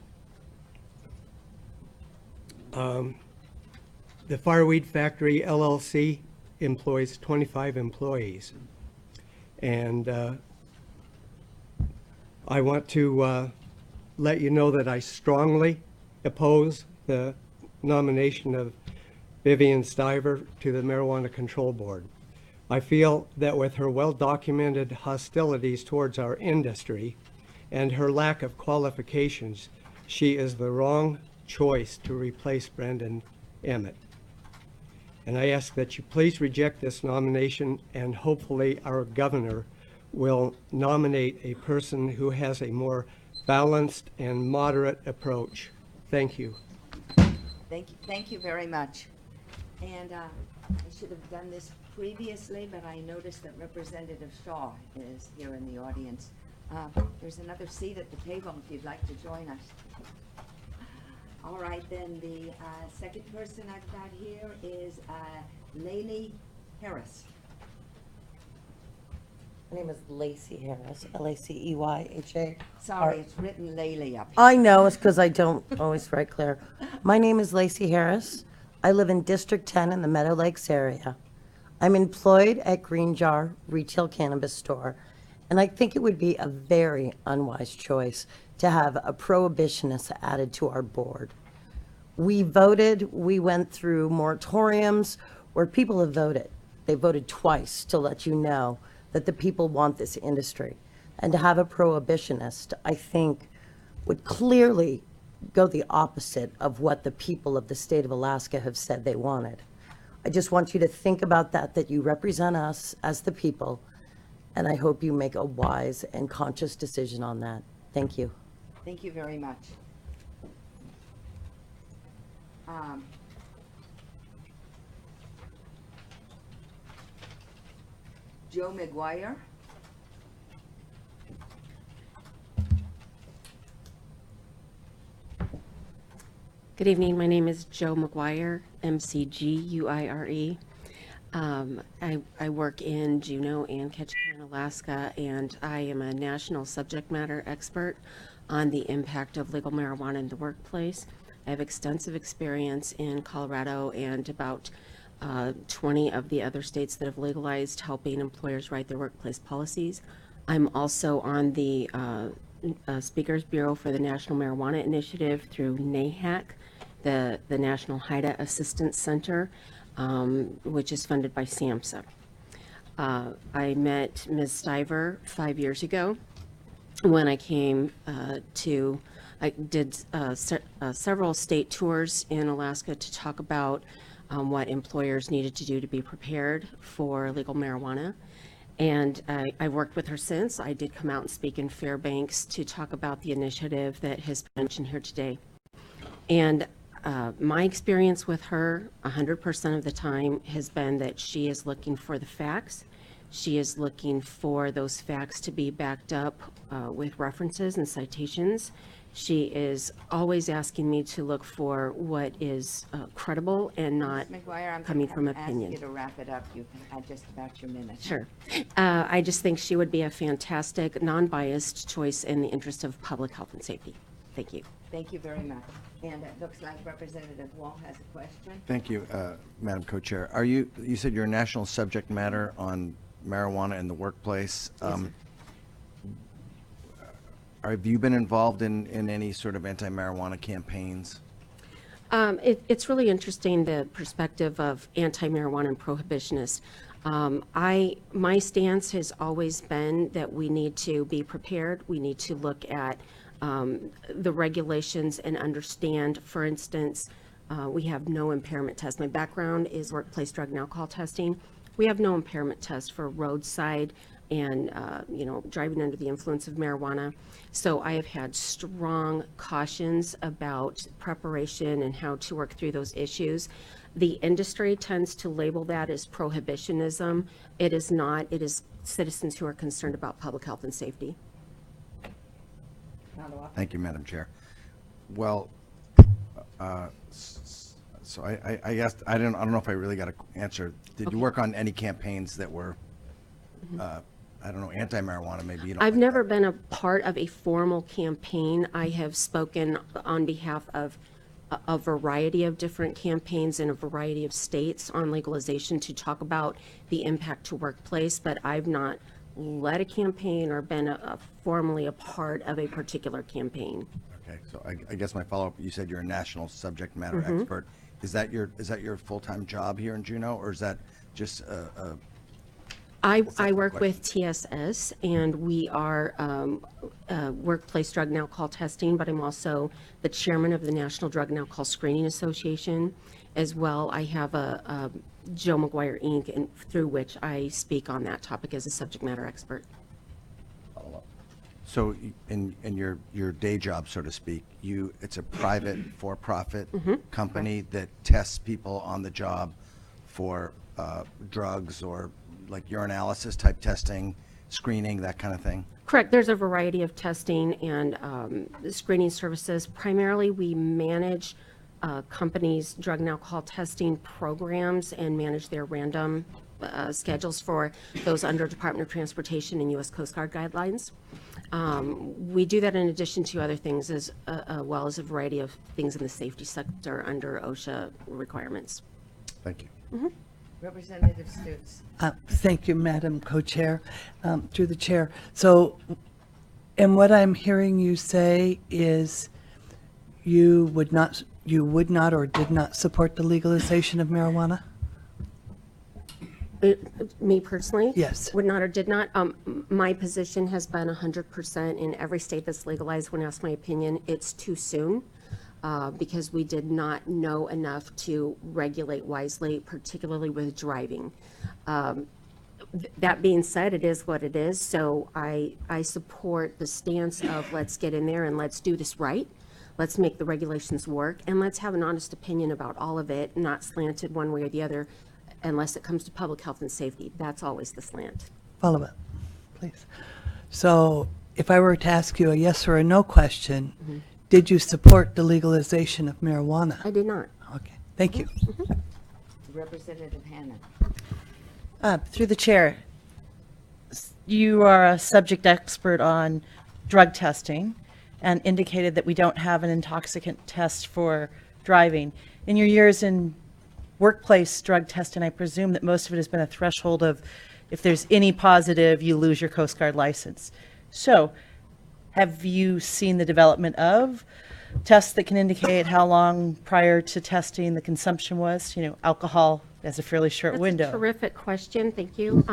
The Fireweed Factory, LLC, employs 25 employees. And I want to let you know that I strongly oppose the nomination of Vivian Stiver to the Marijuana Control Board. I feel that with her well-documented hostilities towards our industry and her lack of qualifications, she is the wrong choice to replace Brendan Emmett. And I ask that you please reject this nomination, and hopefully our governor will nominate a person who has a more balanced and moderate approach. Thank you. Thank you very much. And I should have done this previously, but I noticed that Representative Shaw is here in the audience. There's another seat at the table if you'd like to join us. All right, then the second person I've got here is Lainey Harris. My name is Lacey Harris, L-A-C-E-Y-H-A. Sorry, it's written Laley up here. I know, it's because I don't always write clear. My name is Lacey Harris. I live in District 10 in the Meadow Lakes area. I'm employed at Green Jar Retail Cannabis Store, and I think it would be a very unwise choice to have a prohibitionist added to our board. We went through moratoriums where people have voted. They voted twice to let you know that the people want this industry. And to have a prohibitionist, I think, would clearly go the opposite of what the people of the state of Alaska have said they wanted. I just want you to think about that you represent us as the people, and I hope you make a wise and conscious decision on that. Thank you. Thank you very much. Joe McGuire. Good evening. My name is Joe McGuire, M-C-G-U-I-R-E. I work in Juneau and Ketchikan, Alaska, and I am a national subject matter expert on the impact of legal marijuana in the workplace. I have extensive experience in Colorado and about 20 of the other states that have legalized, helping employers write their workplace policies. I'm also on the Speakers Bureau for the National Marijuana Initiative through NAHAC, the National HIDA Assistance Center, which is funded by SAMHSA. I met Ms. Stiver 5 years ago when I came I did several state tours in Alaska to talk about what employers needed to do to be prepared for legal marijuana. And I worked with her since. I did come out and speak in Fairbanks to talk about the initiative that has been mentioned here today. And my experience with her 100% of the time has been that she is looking for the facts. She is looking for those facts to be backed up with references and citations. She is always asking me to look for what is credible and not Ms. McGuire, I'm coming going from to ask opinion. you to wrap it up. You can add just about your minute. Sure. I just think she would be a fantastic, non-biased choice in the interest of public health and safety. Thank you. Thank you very much. And it looks like Representative Wall has a question. Thank you, Madam Co-Chair. You said you're a national subject matter on marijuana in the workplace. Have you been involved in any sort of anti-marijuana campaigns? It's really interesting, the perspective of anti-marijuana and prohibitionists. My stance has always been that we need to be prepared. We need to look at the regulations and understand, for instance, we have no impairment test. My background is workplace drug and alcohol testing. We have no impairment test for roadside and, driving under the influence of marijuana. So I have had strong cautions about preparation and how to work through those issues. The industry tends to label that as prohibitionism. It is not. It is citizens who are concerned about public health and safety. Thank you, Madam Chair. Well, so I guess I don't know if I really got an answer. Did you work on any campaigns that were, I don't know, anti-marijuana? Maybe you don't. I've never been a part of a formal campaign. I have spoken on behalf of a variety of different campaigns in a variety of states on legalization to talk about the impact to workplace, but I've not led a campaign or been formally a part of a particular campaign. Okay, so I guess my follow-up, you said you're a national subject matter expert. Is that your full-time job here in Juneau, or is that just I work with TSS, and we are workplace drug and alcohol testing, but I'm also the chairman of the National Drug and Alcohol Screening Association. As well, I have a Joe McGuire Inc., and through which I speak on that topic as a subject matter expert. So in your day job, so to speak, it's a private for-profit company that tests people on the job for drugs or like urinalysis type testing, screening, that kind of thing? Correct. There's a variety of testing and screening services. Primarily, we manage companies' drug and alcohol testing programs and manage their random schedules for those under Department of Transportation and U.S. Coast Guard guidelines. We do that in addition to other things as well as a variety of things in the safety sector under OSHA requirements. Thank you. Representative Stutes. Thank you, Madam Co-Chair, through the chair. So, and what I'm hearing you say is you would not or did not support the legalization of marijuana? Me personally? Yes. Would not or did not. My position has been 100% in every state that's legalized. When asked my opinion, it's too soon. Because we did not know enough to regulate wisely, particularly with driving. That being said, it is what it is. So I support the stance of let's get in there and let's do this right. Let's make the regulations work, and let's have an honest opinion about all of it, not slanted one way or the other, unless it comes to public health and safety. That's always the slant. Follow up, please. So if I were to ask you a yes or a no question, did you support the legalization of marijuana? I did not. Okay, thank you. Representative Hanna. Through the chair, you are a subject expert on drug testing and indicated that we don't have an intoxicant test for driving. In your years in workplace drug testing, I presume that most of it has been a threshold of if there's any positive, you lose your Coast Guard license. So have you seen the development of tests that can indicate how long prior to testing the consumption was? You know, alcohol has a fairly short window. That's a terrific question. Thank you.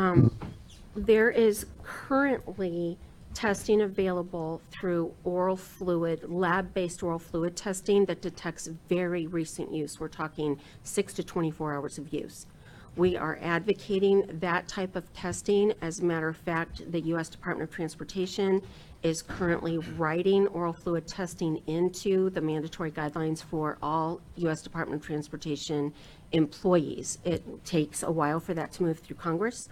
There is currently testing available through oral fluid, lab-based oral fluid testing that detects very recent use. We're talking 6 to 24 hours of use. We are advocating that type of testing. As a matter of fact, the U.S. Department of Transportation is currently writing oral fluid testing into the mandatory guidelines for all U.S. Department of Transportation employees. It takes a while for that to move through Congress,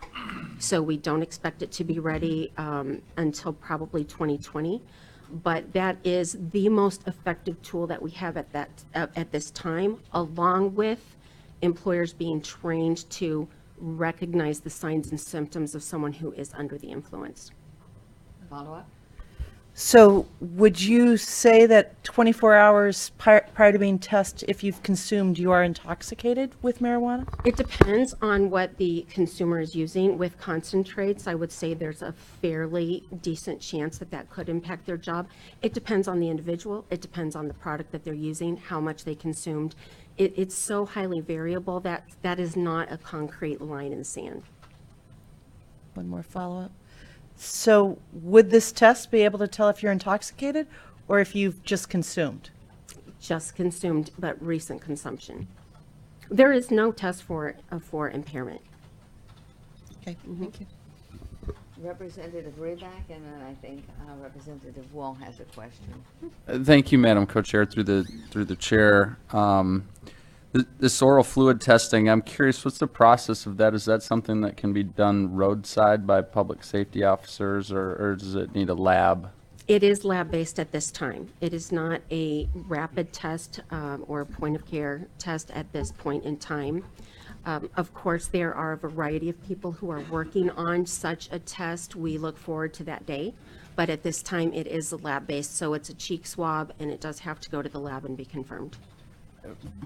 so we don't expect it to be ready until probably 2020. But that is the most effective tool that we have at this time, along with employers being trained to recognize the signs and symptoms of someone who is under the influence. Follow-up? So would you say that 24 hours prior to being tested, if you've consumed, you are intoxicated with marijuana? It depends on what the consumer is using. With concentrates, I would say there's a fairly decent chance that that could impact their job. It depends on the individual. It depends on the product that they're using, how much they consumed. It's so highly variable that that is not a concrete line in the sand. One more follow-up. So would this test be able to tell if you're intoxicated or if you've just consumed? Just consumed, but recent consumption. There is no test for impairment. Okay, thank you. Representative Reback, and then I think Representative Wall has a question. Thank you, Madam Co-Chair, through the chair. This oral fluid testing, I'm curious, what's the process of that? Is that something that can be done roadside by public safety officers, or does it need a lab? It is lab-based at this time. It is not a rapid test or point-of-care test at this point in time. Of course, there are a variety of people who are working on such a test. We look forward to that day. But at this time, it is lab-based, so it's a cheek swab, and it does have to go to the lab and be confirmed.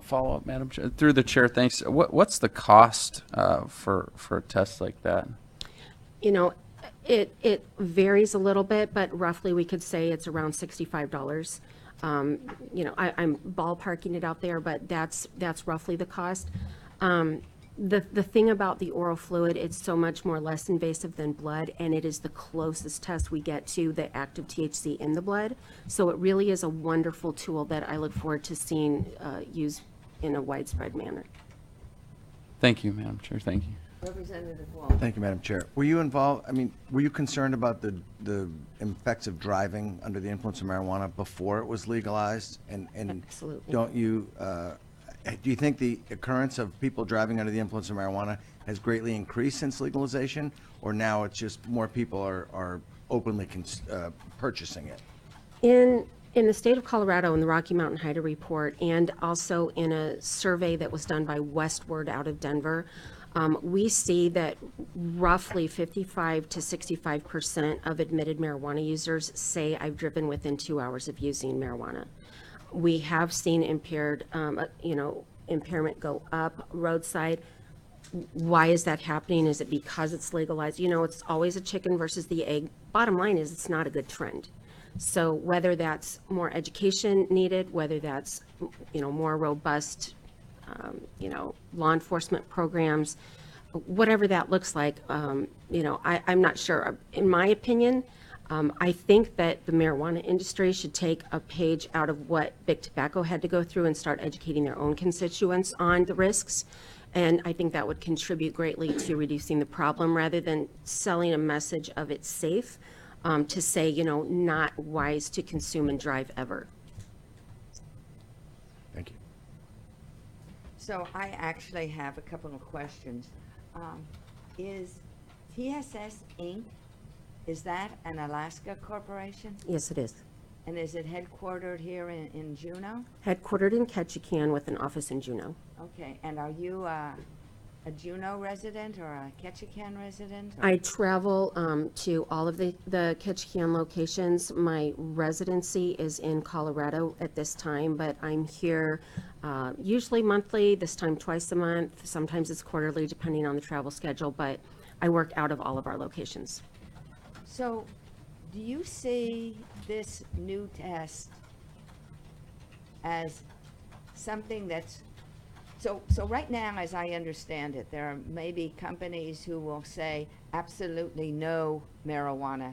Follow up, Madam Chair. Through the chair, thanks. What's the cost for a test like that? You know, it varies a little bit, but roughly we could say it's around $65. You know, I'm ballparking it out there, but that's roughly the cost. The thing about the oral fluid, it's so much more less invasive than blood, and it is the closest test we get to the active THC in the blood. So it really is a wonderful tool that I look forward to seeing used in a widespread manner. Thank you, Madam Chair. Thank you. Representative Wall. Thank you, Madam Chair. Were you involved, were you concerned about the effects of driving under the influence of marijuana before it was legalized? And Absolutely. don't you, do you think the occurrence of people driving under the influence of marijuana has greatly increased since legalization? Or now it's just more people are openly purchasing it? In the state of Colorado, in the Rocky Mountain Hider Report, and also in a survey that was done by Westward out of Denver, we see that roughly 55 to 65% of admitted marijuana users say I've driven within 2 hours of using marijuana. We have seen impairment go up roadside. Why is that happening? Is it because it's legalized? You know, it's always a chicken versus the egg. Bottom line is it's not a good trend. So whether that's more education needed, whether that's, more robust, law enforcement programs, whatever that looks like, I'm not sure. In my opinion, I think that the marijuana industry should take a page out of what big tobacco had to go through and start educating their own constituents on the risks. And I think that would contribute greatly to reducing the problem rather than selling a message of it's safe to say, not wise to consume and drive ever. Thank you. So I actually have a couple of questions. Is TSS Inc., is that an Alaska corporation? Yes, it is. And is it headquartered here in Juneau? Headquartered in Ketchikan with an office in Juneau. Okay, and are you a Juneau resident or a Ketchikan resident? Or? I travel to all of the Ketchikan locations. My residency is in Colorado at this time, but I'm here usually monthly, this time twice a month. Sometimes it's quarterly, depending on the travel schedule, but I work out of all of our locations. So, do you see this new test as something that's so right now, as I understand it, there are maybe companies who will say absolutely no marijuana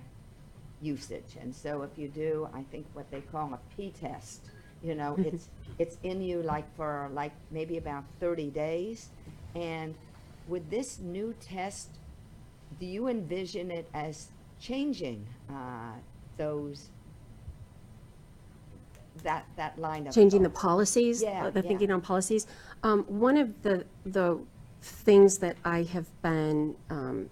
usage. And so if you do, I think what they call a P-test, it's in you for maybe about 30 days. And with this new test, do you envision it as changing those, that line of Changing the thought? policies, Yeah, the yeah. thinking on policies. One of the things that I have been,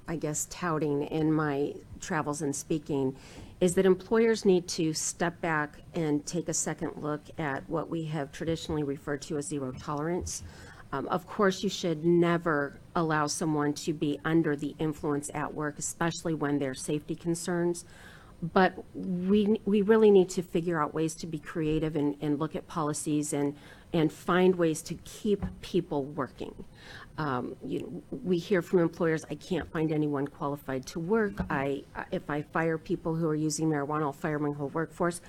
I guess, touting in my travels and speaking is that employers need to step back and take a second look at what we have traditionally referred to as zero tolerance. Of course, you should never allow someone to be under the influence at work, especially when there's safety concerns. But we really need to figure out ways to be creative and look at policies and find ways to keep people working. We hear from employers, I can't find anyone qualified to work. If I fire people who are using marijuana, I'll fire my whole workforce.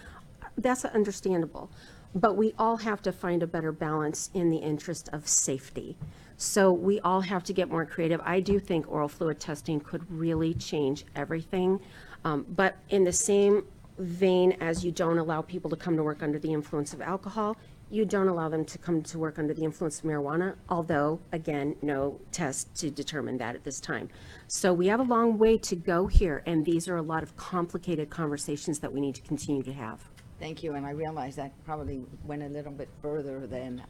That's understandable. But we all have to find a better balance in the interest of safety. So we all have to get more creative. I do think oral fluid testing could really change everything. But in the same vein as you don't allow people to come to work under the influence of alcohol, you don't allow them to come to work under the influence of marijuana, although, again, no test to determine that at this time. So we have a long way to go here, and these are a lot of complicated conversations that we need to continue to have. Thank you, and I realize that probably went a little bit further than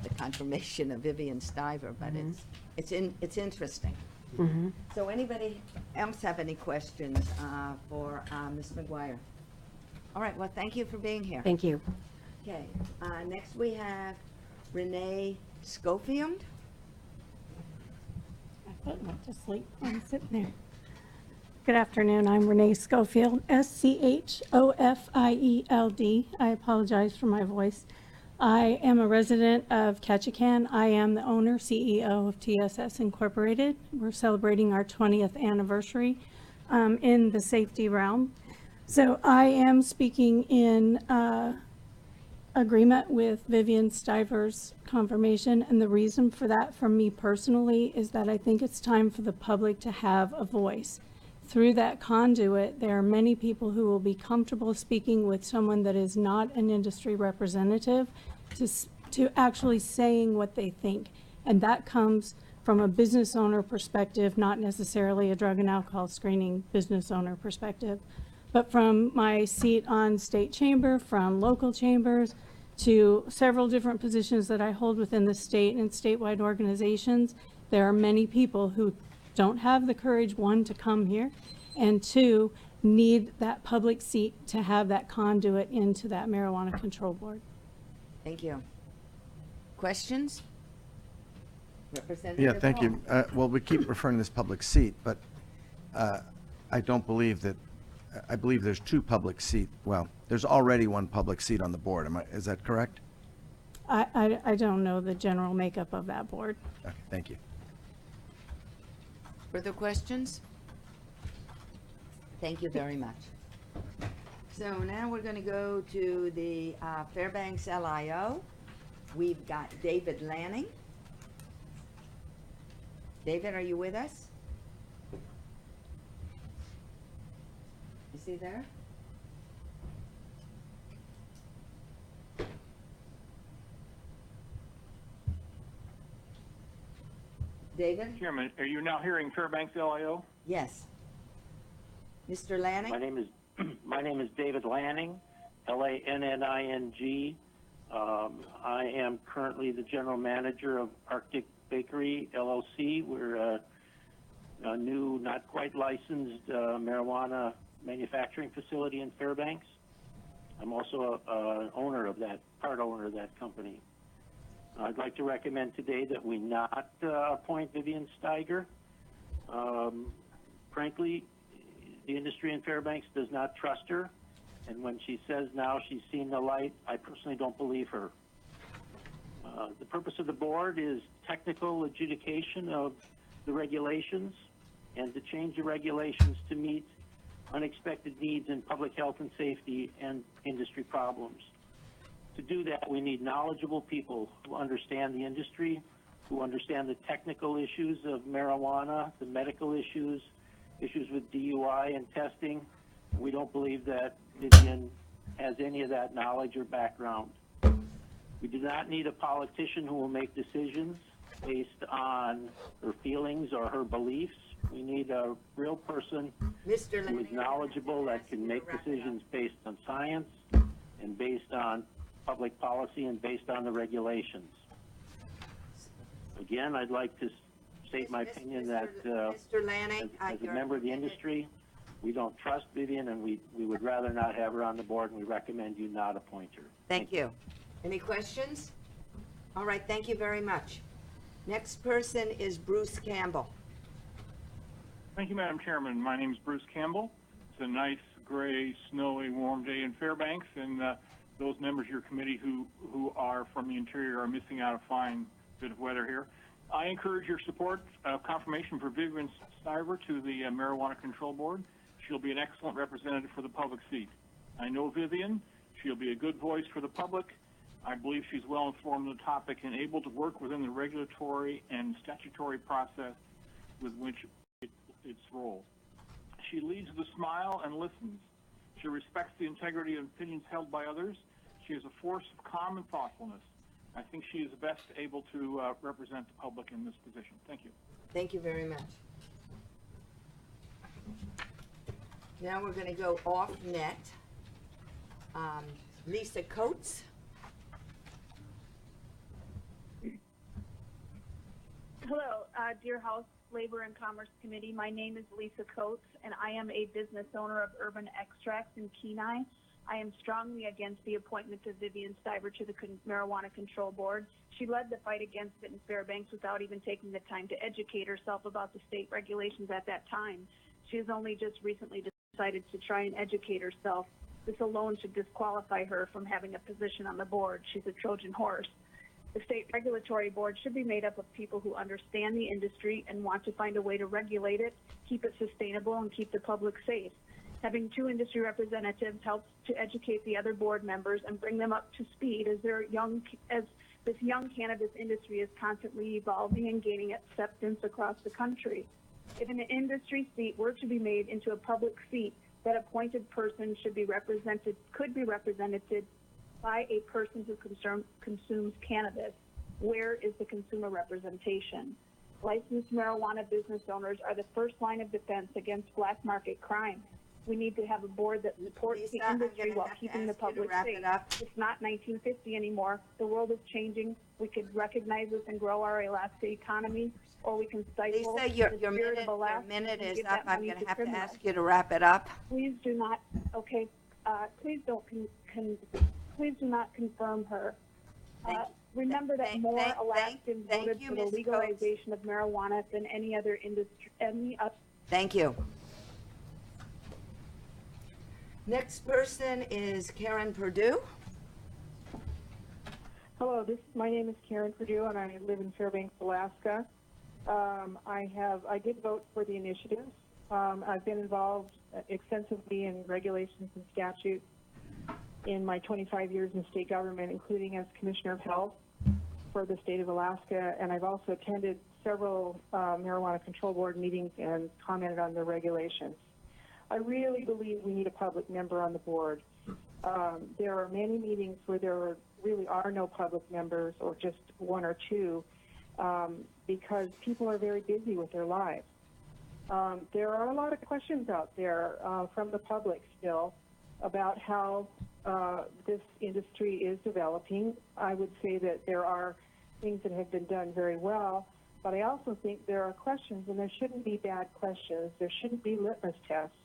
the confirmation of Vivian Stiver, but it's interesting. So anybody else have any questions for Ms. McGuire? All right, well, thank you for being here. Thank you. Okay, next we have Renee Schofield. My foot went to sleep. I'm sitting there. Good afternoon. I'm Renee Schofield, Schofield. I apologize for my voice. I am a resident of Ketchikan. I am the owner, CEO of TSS Incorporated. We're celebrating our 20th anniversary in the safety realm. So I am speaking in agreement with Vivian Stiver's confirmation, and the reason for that from me personally is that I think it's time for the public to have a voice. Through that conduit, there are many people who will be comfortable speaking with someone that is not an industry representative to actually saying what they think. And that comes from a business owner perspective, not necessarily a drug and alcohol screening business owner perspective. But from my seat on state chamber, from local chambers, to several different positions that I hold within the state and statewide organizations, there are many people who don't have the courage, one, to come here, and two, need that public seat to have that conduit into that marijuana control board. Thank you. Questions? Representative Yeah, thank you. Hall. Well, we keep referring to this public seat, but I don't believe that, I believe there's two public seat, well, there's already one public seat on the board. Is that correct? I don't know the general makeup of that board. Okay, thank you. Further questions? Thank you very much. So now we're going to go to the Fairbanks LIO. We've got David Lanning. David, are you with us? Is he there? David? Chairman, are you now hearing Fairbanks LIO? Yes. Mr. Lanning? My name is David Lanning, Lanning. I am currently the general manager of Arctic Bakery LLC. We're a new, not quite licensed marijuana manufacturing facility in Fairbanks. I'm also an owner of that, part owner of that company. I'd like to recommend today that we not appoint Vivian Stiver. Frankly, the industry in Fairbanks does not trust her, and when she says now she's seen the light, I personally don't believe her. The purpose of the board is technical adjudication of the regulations and to change the regulations to meet unexpected needs in public health and safety and industry problems. To do that, we need knowledgeable people who understand the industry, who understand the technical issues of marijuana, the medical issues, issues with DUI and testing. We don't believe that Vivian has any of that knowledge or background. We do not need a politician who will make decisions based on her feelings or her beliefs. We need a real person Mr. who is Lanning, knowledgeable, that can make decisions based on science and based on public policy and based on the regulations. Again, I'd like to state my opinion that Mr. Lanning, as a member of the industry, we don't trust Vivian, and we would rather not have her on the board, and we recommend you not appoint her. Thank you. Any questions? All right, thank you very much. Next person is Bruce Campbell. Thank you, Madam Chairman. My name is Bruce Campbell. It's a nice, gray, snowy, warm day in Fairbanks, and those members of your committee who are from the interior are missing out a fine bit of weather here. I encourage your support of confirmation for Vivian Stiver to the Marijuana Control Board. She'll be an excellent representative for the public seat. I know Vivian. She'll be a good voice for the public. I believe she's well informed on the topic and able to work within the regulatory and statutory process with which its role. She leads with a smile and listens. She respects the integrity of opinions held by others. She is a force of calm and thoughtfulness. I think she is best able to represent the public in this position. Thank you. Thank you very much. Now we're going to go off net. Lisa Coates. Hello, dear House Labor and Commerce Committee. My name is Lisa Coates, and I am a business owner of Urban Extracts in Kenyon. I am strongly against the appointment of Vivian Stiver to the Marijuana Control Board. She led the fight against it in Fairbanks without even taking the time to educate herself about the state regulations at that time. She has only just recently decided to try and educate herself. This alone should disqualify her from having a position on the board. She's a Trojan horse. The state regulatory board should be made up of people who understand the industry and want to find a way to regulate it, keep it sustainable, and keep the public safe. Having two industry representatives helps to educate the other board members and bring them up to speed as this young cannabis industry is constantly evolving and gaining acceptance across the country. If an industry seat were to be made into a public seat, that appointed person could be represented by a person who consumes cannabis. Where is the consumer representation? Licensed marijuana business owners are the first line of defense against black market crime. We need to have a board that supports the industry while keeping the public safe. It's not 1950 anymore. The world is changing. We could recognize this and grow our Alaska economy, or we can stifle Lisa, your minute is up. I'm going to have to ask you to wrap it up. Please do not. Okay. Please don't. Please do not confirm her. Remember that more Alaskans voted for the legalization of marijuana than any other industry. Thank you. Next person is Karen Perdue. Hello, my name is Karen Perdue, and I live in Fairbanks, Alaska. I did vote for the initiative. I've been involved extensively in regulations and statutes in my 25 years in state government, including as Commissioner of Health for the state of Alaska, and I've also attended several Marijuana Control Board meetings and commented on the regulations. I really believe we need a public member on the board. There are many meetings where there really are no public members or just one or two because people are very busy with their lives. There are a lot of questions out there from the public still about how this industry is developing. I would say that there are things that have been done very well, but I also think there are questions, and there shouldn't be bad questions. There shouldn't be litmus tests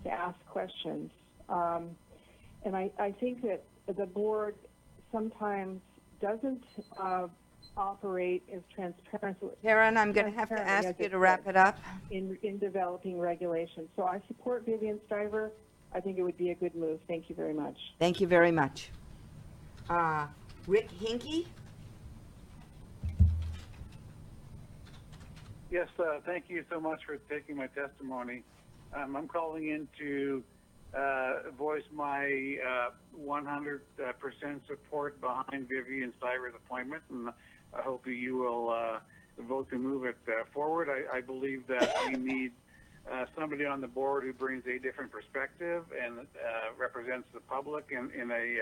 to ask questions. And I think that the board sometimes doesn't operate as transparent. Karen, I'm going to have to ask you to wrap it up. In developing regulations. So I support Vivian Stiver. I think it would be a good move. Thank you very much. Thank you very much. Rick Hinkey? Yes, thank you so much for taking my testimony. I'm calling in to voice my 100% support behind Vivian Stiver's appointment, and I hope you will vote to move it forward. I believe that we need somebody on the board who brings a different perspective and represents the public in a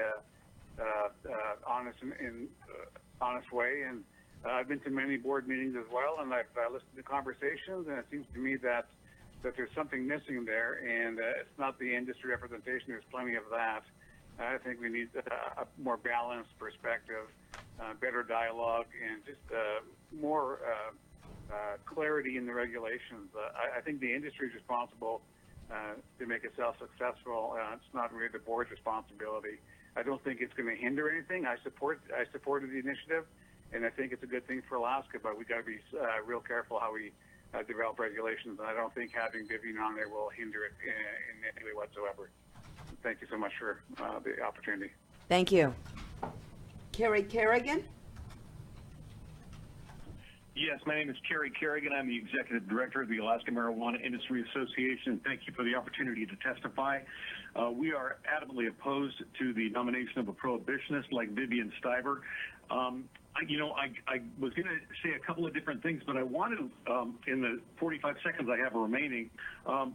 honest way. And I've been to many board meetings as well, and I've listened to conversations, and it seems to me that that there's something missing there, and it's not the industry representation. There's plenty of that. I think we need a more balanced perspective, better dialogue, and just more clarity in the regulations. I think the industry is responsible to make itself successful. It's not really the board's responsibility. I don't think it's going to hinder anything. I supported the initiative, and I think it's a good thing for Alaska, but we got to be real careful how we develop regulations, and I don't think having Vivian on there will hinder it in any way whatsoever. Thank you so much for the opportunity. Thank you. Kerry Kerrigan? Yes, my name is Kerry Kerrigan. I'm the Executive Director of the Alaska Marijuana Industry Association. Thank you for the opportunity to testify. We are adamantly opposed to the nomination of a prohibitionist like Vivian Stiver. I was going to say a couple of different things, but I want to, in the 45 seconds I have remaining,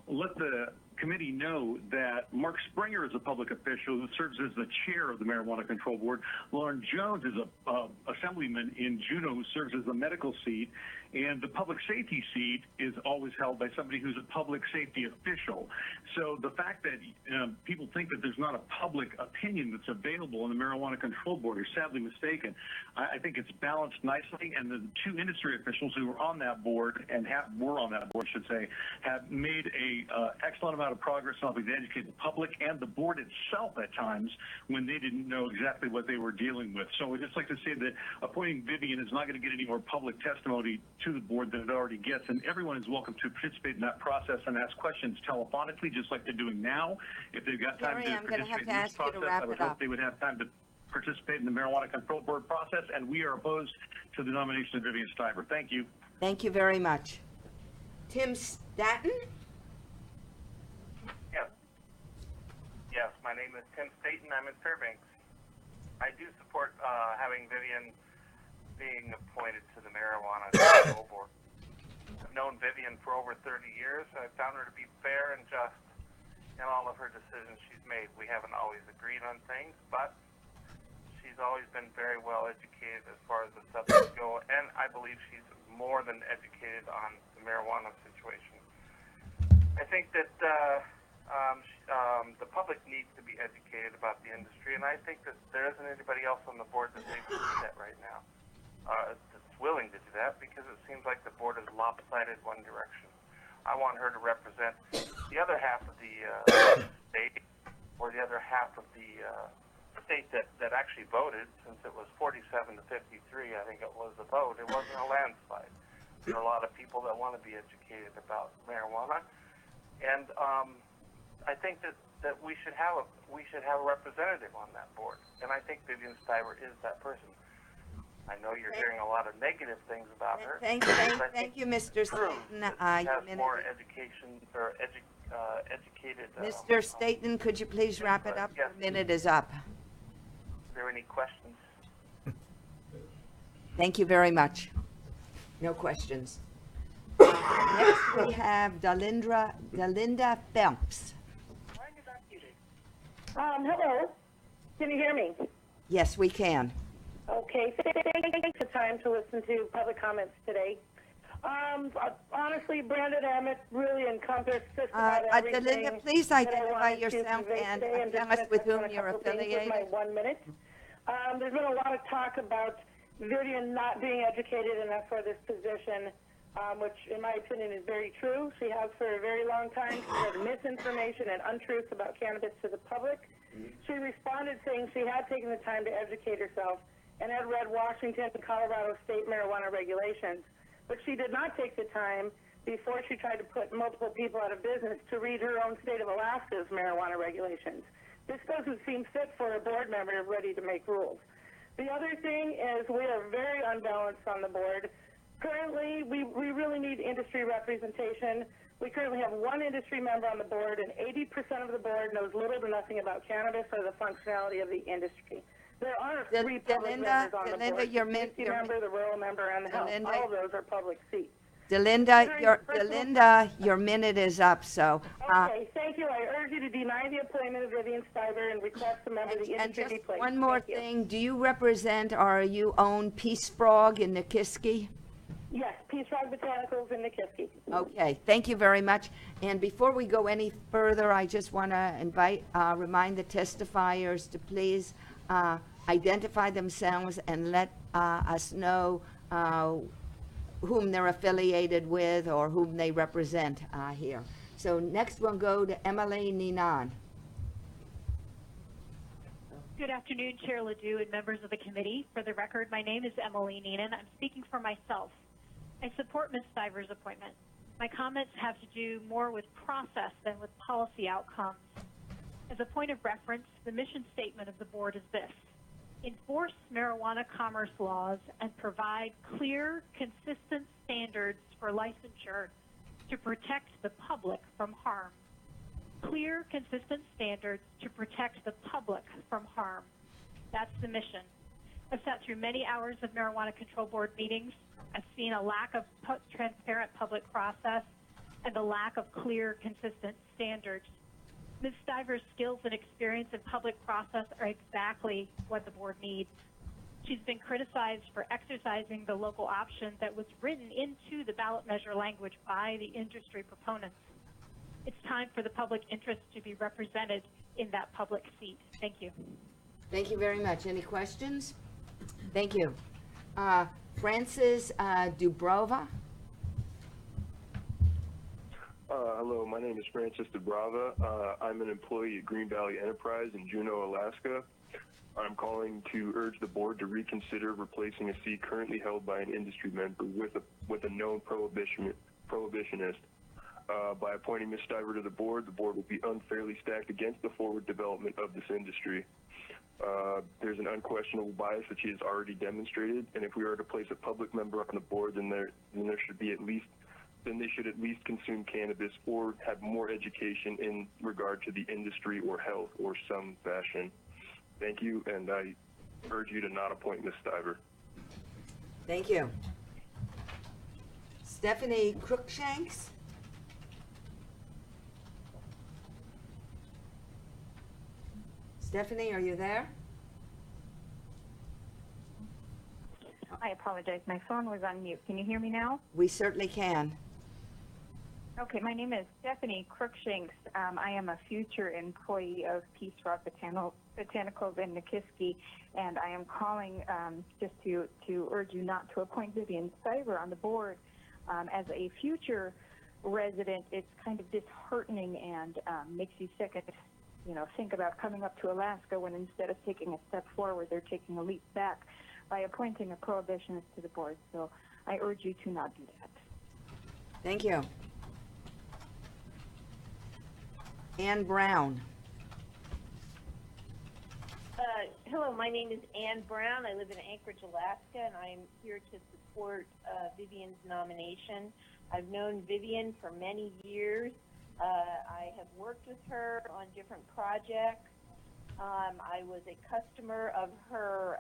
let the committee know that Mark Springer is a public official who serves as the chair of the Marijuana Control Board. Lauren Jones is a assemblyman in Juneau who serves as the medical seat, and the public safety seat is always held by somebody who's a public safety official. So the fact that people think that there's not a public opinion that's available in the Marijuana Control Board is sadly mistaken. I think it's balanced nicely, and the two industry officials who were on that board have made a excellent amount of progress in helping to educate the public and the board itself at times when they didn't know exactly what they were dealing with. So I'd just like to say that appointing Vivian is not going to get any more public testimony to the board than it already gets, and everyone is welcome to participate in that process and ask questions telephonically, just like they're doing now. If they've got time to participate in this process, I would hope they would have time to participate in the Marijuana Control Board process, and we are opposed to the nomination of Vivian Stiver. Thank you. Thank you very much. Tim Staton? Yes, my name is Tim Staton. I'm in Fairbanks. I do support having Vivian being appointed to the Marijuana Control Board. I've known Vivian for over 30 years. I found her to be fair and just in all of her decisions she's made. We haven't always agreed on things, but she's always been very well educated as far as the subjects go, and I believe she's more than educated on the marijuana situation. I think that the public needs to be educated about the industry, and I think that there isn't anybody else on the board that's able to do that right now. That's willing to do that, because it seems like the board is lopsided one direction. I want her to represent the other half of the state, or the other half of the state that actually voted, since it was 47 to 53, I think it was the vote. It wasn't a landslide. There are a lot of people that want to be educated about marijuana, and I think that we should have a representative on that board, and I think Vivian Stiver is that person. I know you're hearing a lot of negative things about her. Thank you, Mr. Staton. Has more education or educated. Mr. Staton, could you please wrap it up? Yes. The minute is up. Is there any questions? Thank you very much. No questions. Next we have Dollynda Phelps. Hello. Can you hear me? Yes, we can. Okay. Thanks for the time to listen to public comments today. Honestly, Brandon Emmett really encompassed just about everything. Dollynda, please that I identify wanted to yourself convey and today, tell just us with whom mention a you're couple things with affiliated. my 1 minute. There's been a lot of talk about Vivian not being educated enough for this position, which in my opinion is very true. She has for a very long time. She had misinformation and untruths about cannabis to the public. She responded saying she had taken the time to educate herself and had read Washington and Colorado state marijuana regulations, but she did not take the time before she tried to put multiple people out of business to read her own state of Alaska's marijuana regulations. This doesn't seem fit for a board member ready to make rules. The other thing is we are very unbalanced on the board. Currently, we really need industry representation. We currently have one industry member on the board, and 80% of the board knows little to nothing about cannabis or the functionality of the industry. There are three public members on the board, the safety member, the rural member, and the health. All of those are public seats. Dollynda, your minute is up, so. Okay, thank you. I urge you to deny the appointment of Vivian Stiver and request a member of the industry be placed. One more thing, do you represent or you own Peace Frog in Nikiski? Yes, Peace Rock Botanicals in Nikiski. Okay, thank you very much. And before we go any further, I just want to remind the testifiers to please identify themselves and let us know whom they're affiliated with or whom they represent here. So next we'll go to Emily Ninan. Good afternoon, Chair Ledoux and members of the committee. For the record, my name is Emily Ninan. I'm speaking for myself. I support Ms. Stiver's appointment. My comments have to do more with process than with policy outcomes. As a point of reference, the mission statement of the board is this: enforce marijuana commerce laws and provide clear, consistent standards for licensure to protect the public from harm. Clear, consistent standards to protect the public from harm. That's the mission. I've sat through many hours of Marijuana Control Board meetings. I've seen a lack of transparent public process and a lack of clear, consistent standards. Ms. Stiver's skills and experience in public process are exactly what the board needs. She's been criticized for exercising the local option that was written into the ballot measure language by the industry proponents. It's time for the public interest to be represented in that public seat. Thank you. Thank you very much. Any questions? Thank you. Francis Dubrova. Hello, my name is Francis Dubrava. I'm an employee at Green Valley Enterprise in Juneau, Alaska. I'm calling to urge the board to reconsider replacing a seat currently held by an industry member with a known prohibitionist. By appointing Ms. Stiver to the board will be unfairly stacked against the forward development of this industry. There's an unquestionable bias that she has already demonstrated, and if we are to place a public member on the board, then they should at least consume cannabis or have more education in regard to the industry or health or some fashion. Thank you, and I urge you to not appoint Ms. Stiver. Thank you. Stephanie Crookshanks. Stephanie, are you there? I apologize. My phone was on mute. Can you hear me now? We certainly can. Okay, my name is Stephanie Crookshanks. I am a future employee of Peace Rock Botanicals in Nikiski, and I am calling just to urge you not to appoint Vivian Stiver on the board. As a future resident, it's kind of disheartening and makes you sick and think about coming up to Alaska when instead of taking a step forward, they're taking a leap back by appointing a prohibitionist to the board. So I urge you to not do that. Thank you. Ann Brown. Hello, my name is Ann Brown. I live in Anchorage, Alaska, and I'm here to support Vivian's nomination. I've known Vivian for many years. I have worked with her on different projects. I was a customer of her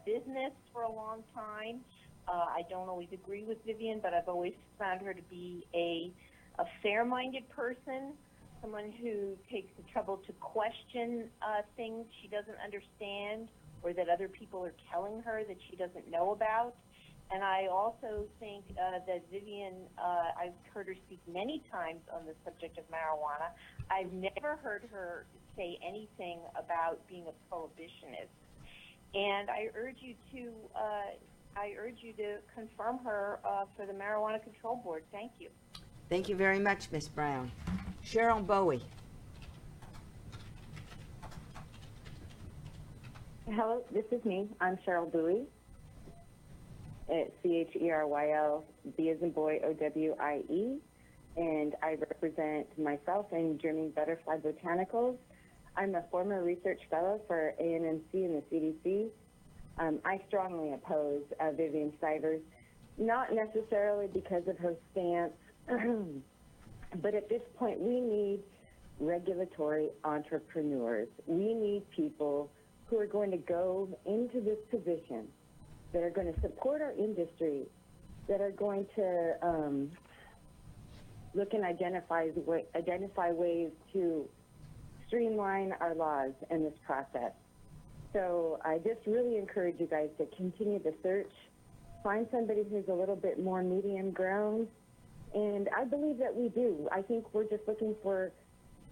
business for a long time. I don't always agree with Vivian, but I've always found her to be a fair-minded person, someone who takes the trouble to question things she doesn't understand or that other people are telling her that she doesn't know about. And I also think that Vivian, I've heard her speak many times on the subject of marijuana. I've never heard her say anything about being a prohibitionist. And I urge you to confirm her for the Marijuana Control Board. Thank you. Thank you very much, Ms. Brown. Cheryl Bowie. Hello, this is me. I'm Cheryl Bowie. It's CHERYL, B as in boy, OWIE, and I represent myself and German Butterfly Botanicals. I'm a former research fellow for ANMC and the CDC. I strongly oppose Vivian Stiver, not necessarily because of her stance, but at this point we need regulatory entrepreneurs. We need people who are going to go into this position, that are going to support our industry, that are going to look and identify ways to streamline our laws in this process. So I just really encourage you guys to continue the search find somebody who's a little bit more medium grown. And I believe that we do. I think we're just looking for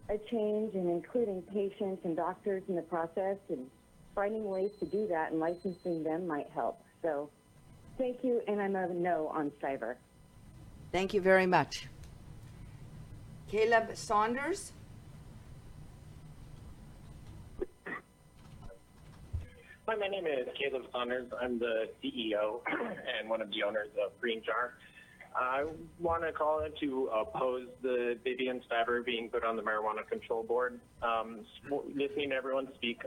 a change and including patients and doctors in the process, and finding ways to do that and licensing them might help. So thank you, and I'm a no on Stiver. Thank you very much. Caleb Saunders? Hi, my name is Caleb Saunders. I'm the CEO and one of the owners of Green Jar. I want to call in to oppose the Vivian Stiver being put on the Marijuana Control Board. Listening to everyone speak,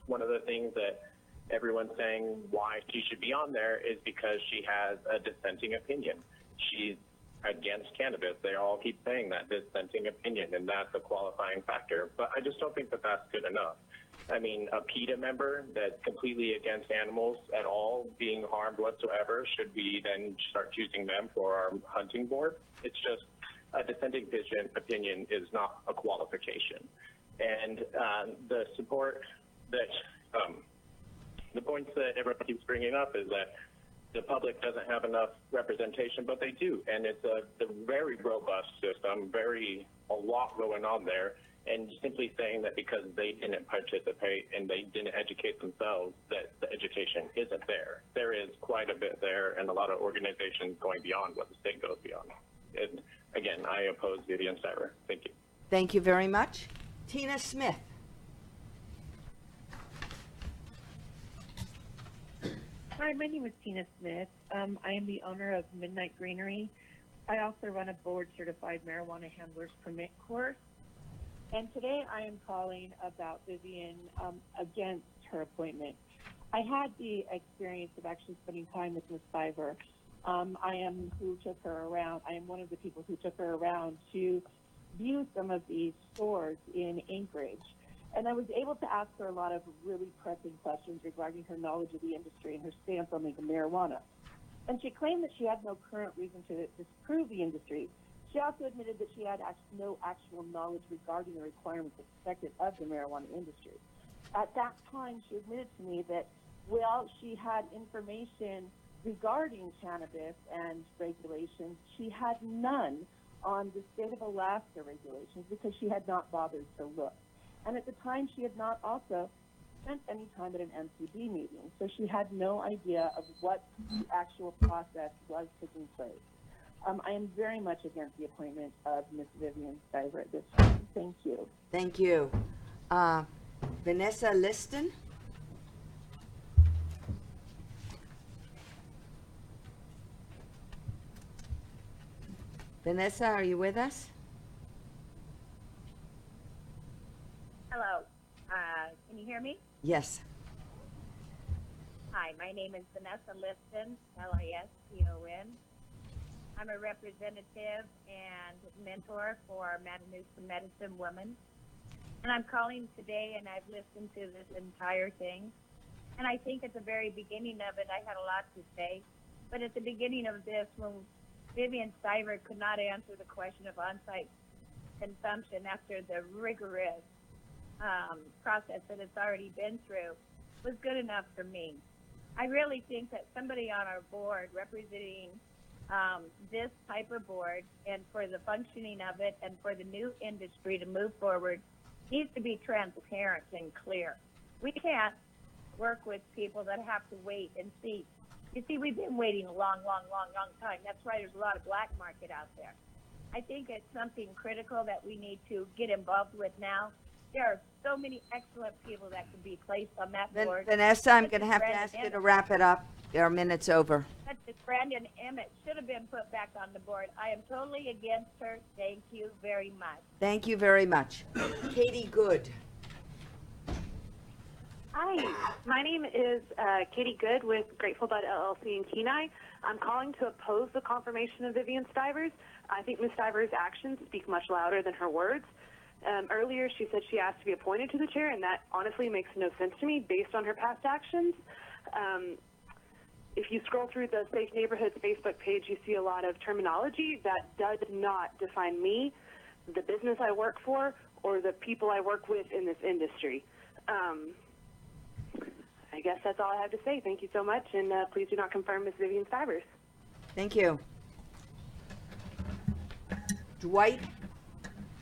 one of the things that everyone's saying why she should be on there is because she has a dissenting opinion. She's against cannabis. They all keep saying that, dissenting opinion, and that's a qualifying factor. But I just don't think that that's good enough. I mean, a PETA member that's completely against animals at all being harmed whatsoever, should we then start choosing them for our hunting board? It's just a dissenting opinion is not a qualification. And the support that, the points that everyone keeps bringing up is that the public doesn't have enough representation, but they do. And it's a very robust system, a lot going on there. And simply saying that because they didn't participate and they didn't educate themselves, that the education isn't there. There is quite a bit there, and a lot of organizations going beyond what the state goes beyond. And again, I oppose Vivian Stiver. Thank you. Thank you very much. Tina Smith? Hi, my name is Tina Smith. I am the owner of Midnight Greenery. I also run a board-certified marijuana handler's permit course. And today I am calling about Vivian against her appointment. I had the experience of actually spending time with Ms. Stiver. I am one of the people who took her around to view some of these stores in Anchorage. And I was able to ask her a lot of really pressing questions regarding her knowledge of the industry and her stance on legal marijuana. And she claimed that she had no current reason to disprove the industry. She also admitted that she had no actual knowledge regarding the requirements expected of the marijuana industry. At that time, she admitted to me that, well, she had information regarding cannabis and regulations. She had none on the state of Alaska regulations because she had not bothered to look. And at the time, she had not also spent any time at an MCB meeting, so she had no idea of what the actual process was taking place. I am very much against the appointment of Ms. Vivian Stiver at this time. Thank you. Thank you. Vanessa Liston? Vanessa, are you with us? Hello. Can you hear me? Yes. Hi, my name is Vanessa Liston, Liston. I'm a representative and mentor for Matanuska Medicine Women. And I'm calling today, and I've listened to this entire thing. And I think at the very beginning of it, I had a lot to say. But at the beginning of this, when Vivian Stiver could not answer the question of on-site consumption after the rigorous process that it's already been through, was good enough for me. I really think that somebody on our board representing this type of board, and for the functioning of it and for the new industry to move forward, needs to be transparent and clear. We can't work with people that have to wait and see. You see, we've been waiting a long time. That's why there's a lot of black market out there. I think it's something critical that we need to get involved with now. There are so many excellent people that could be placed on that board. Vanessa, I'm going to have to ask you to wrap it up. Our minute's over. Such as Brandon Emmett should have been put back on the board. I am totally against her. Thank you very much. Thank you very much. Katie Good. Hi, my name is Katie Good with Grateful Bud LLC in Kenai. I'm calling to oppose the confirmation of Vivian Stivers. I think Ms. Stivers' actions speak much louder than her words. Earlier, she said she asked to be appointed to the chair, and that honestly makes no sense to me based on her past actions. If you scroll through the Safe Neighborhoods Facebook page, you see a lot of terminology that does not define me, the business I work for, or the people I work with in this industry. I guess that's all I have to say. Thank you so much, and please do not confirm Ms. Vivian Stivers. Thank you. Dwight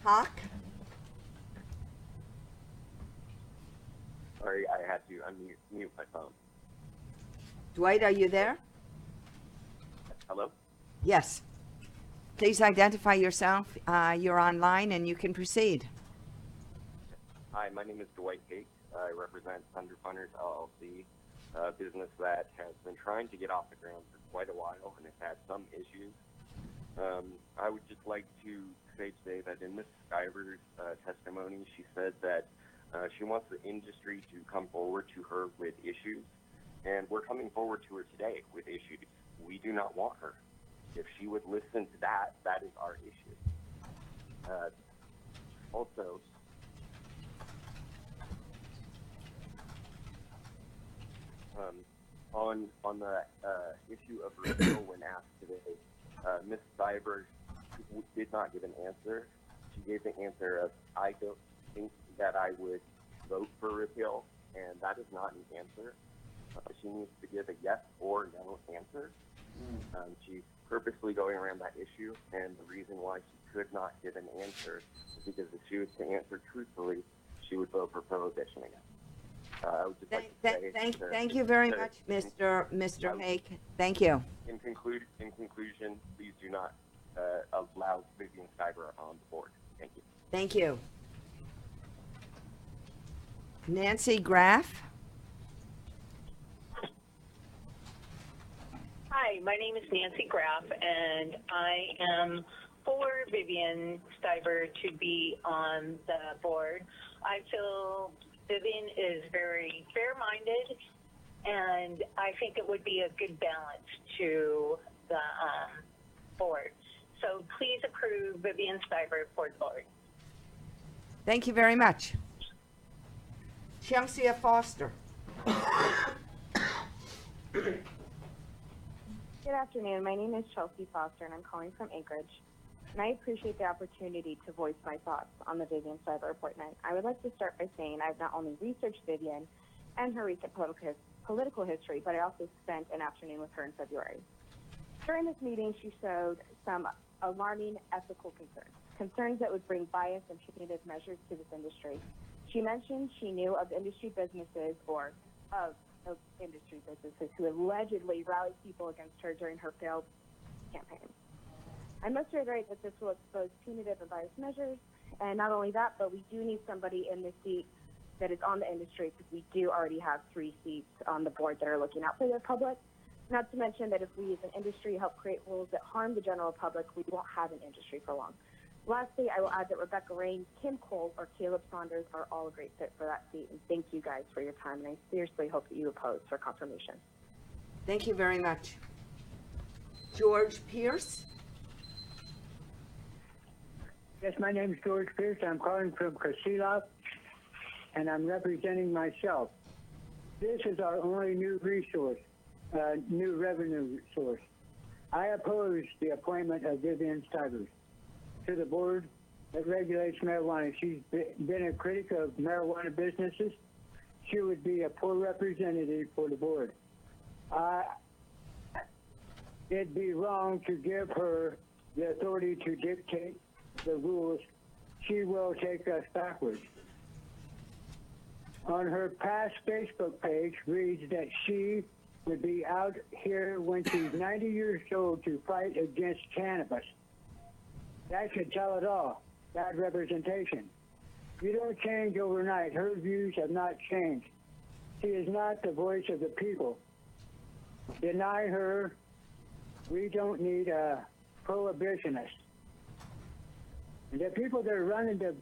Hawk? Sorry, I had to mute my phone. Dwight, are you there? Hello? Yes. Please identify yourself. You're online and you can proceed. Hi, my name is Dwight Hake. I represent Thunder Funners LLC, a business that has been trying to get off the ground for quite a while and has had some issues. I would just like to say today that in Ms. Stiver's testimony, she said that she wants the industry to come forward to her with issues, and we're coming forward to her today with issues. We do not want her. If she would listen to that, that is our issue. Also, on the issue of repeal when asked today, Ms. Stiver did not give an answer. She gave the answer of, I don't think that I would vote for repeal, and that is not an answer. She needs to give a yes or no answer. She's purposely going around that issue, and the reason why she could not give an answer is because if she was to answer truthfully, she would vote for prohibition again. I would just like to say Thank you very much, Mr. Hake. Thank you. In conclusion, please do not allow Vivian Stiver on the board. Thank you. Thank you. Nancy Graff? Hi, my name is Nancy Graff, and I am for Vivian Stiver to be on the board. I feel Vivian is very fair-minded, and I think it would be a good balance to the board. So please approve Vivian Stiver for the board. Thank you very much. Chelsea Foster? Good afternoon. My name is Chelsea Foster, and I'm calling from Anchorage. And I appreciate the opportunity to voice my thoughts on the Vivian Stiver appointment. I would like to start by saying I've not only researched Vivian and her recent political history, but I also spent an afternoon with her in February. During this meeting, she showed some alarming ethical concerns that would bring bias and punitive measures to this industry. She mentioned she knew of industry businesses who allegedly rallied people against her during her failed campaign. I must reiterate that this will expose punitive and biased measures, and not only that, but we do need somebody in the seat that is on the industry, because we do already have 3 seats on the board that are looking out for the public. Not to mention that if we as an industry help create rules that harm the general public, we won't have an industry for long. Lastly, I will add that Rebecca Rain, Kim Cole, or Caleb Saunders are all a great fit for that seat, and thank you guys for your time, and I seriously hope that you oppose for confirmation. Thank you very much. George Pierce? Yes, my name is George Pierce. I'm calling from Kasilov, and I'm representing myself. This is our only new resource, new revenue source. I oppose the appointment of Vivian Stiver to the board that regulates marijuana. She's been a critic of marijuana businesses. She would be a poor representative for the board. It'd be wrong to give her the authority to dictate the rules. She will take us backwards. On her past Facebook page reads that she would be out here when she's 90 years old to fight against cannabis. That should tell it all. Bad representation. You don't change overnight. Her views have not changed. She is not the voice of the people. Deny her. We don't need a prohibitionist. And the people that are running the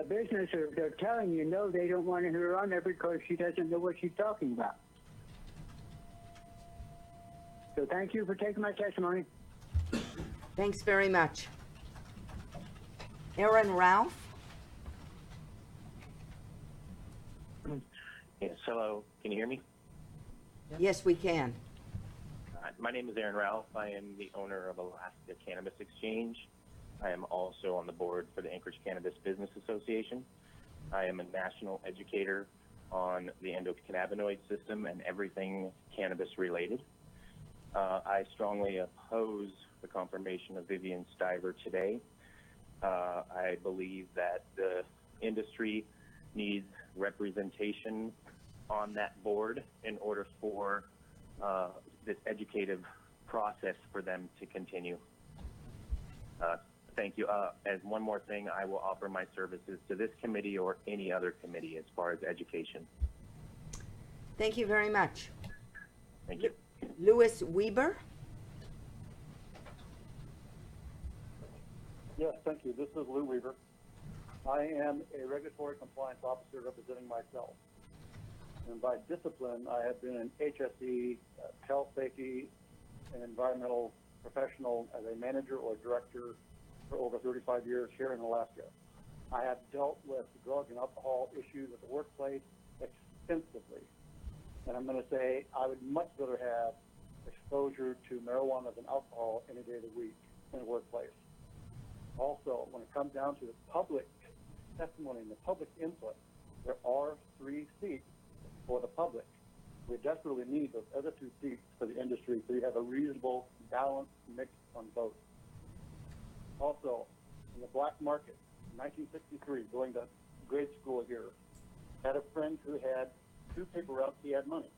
business, they're telling you, no, they don't want her on there because she doesn't know what she's talking about. So thank you for taking my testimony. Thanks very much. Aaron Ralph? Yes, hello. Can you hear me? Yes, we can. My name is Aaron Ralph. I am the owner of Alaska Cannabis Exchange. I am also on the board for the Anchorage Cannabis Business Association. I am a national educator on the endocannabinoid system and everything cannabis related. I strongly oppose the confirmation of Vivian Stiver today. I believe that the industry needs representation on that board in order for this educative process for them to continue. Thank you. As one more thing, I will offer my services to this committee or any other committee as far as education. Thank you very much. Thank you. Louis Weber. Yes, thank you. This is Lou Weaver. I am a regulatory compliance officer representing myself. And by discipline, I have been an HSE, health safety, and environmental professional as a manager or director for over 35 years here in Alaska. I have dealt with drug and alcohol issues at the workplace extensively. And I'm going to say I would much rather have exposure to marijuana than alcohol any day of the week in the workplace. Also, when it comes down to the public testimony and the public input, there are 3 seats for the public. We desperately need those other 2 seats for the industry so you have a reasonable, balanced mix on both. Also, in the black market, 1963, going to grade school here, had a friend who had 2 paper routes. He had money.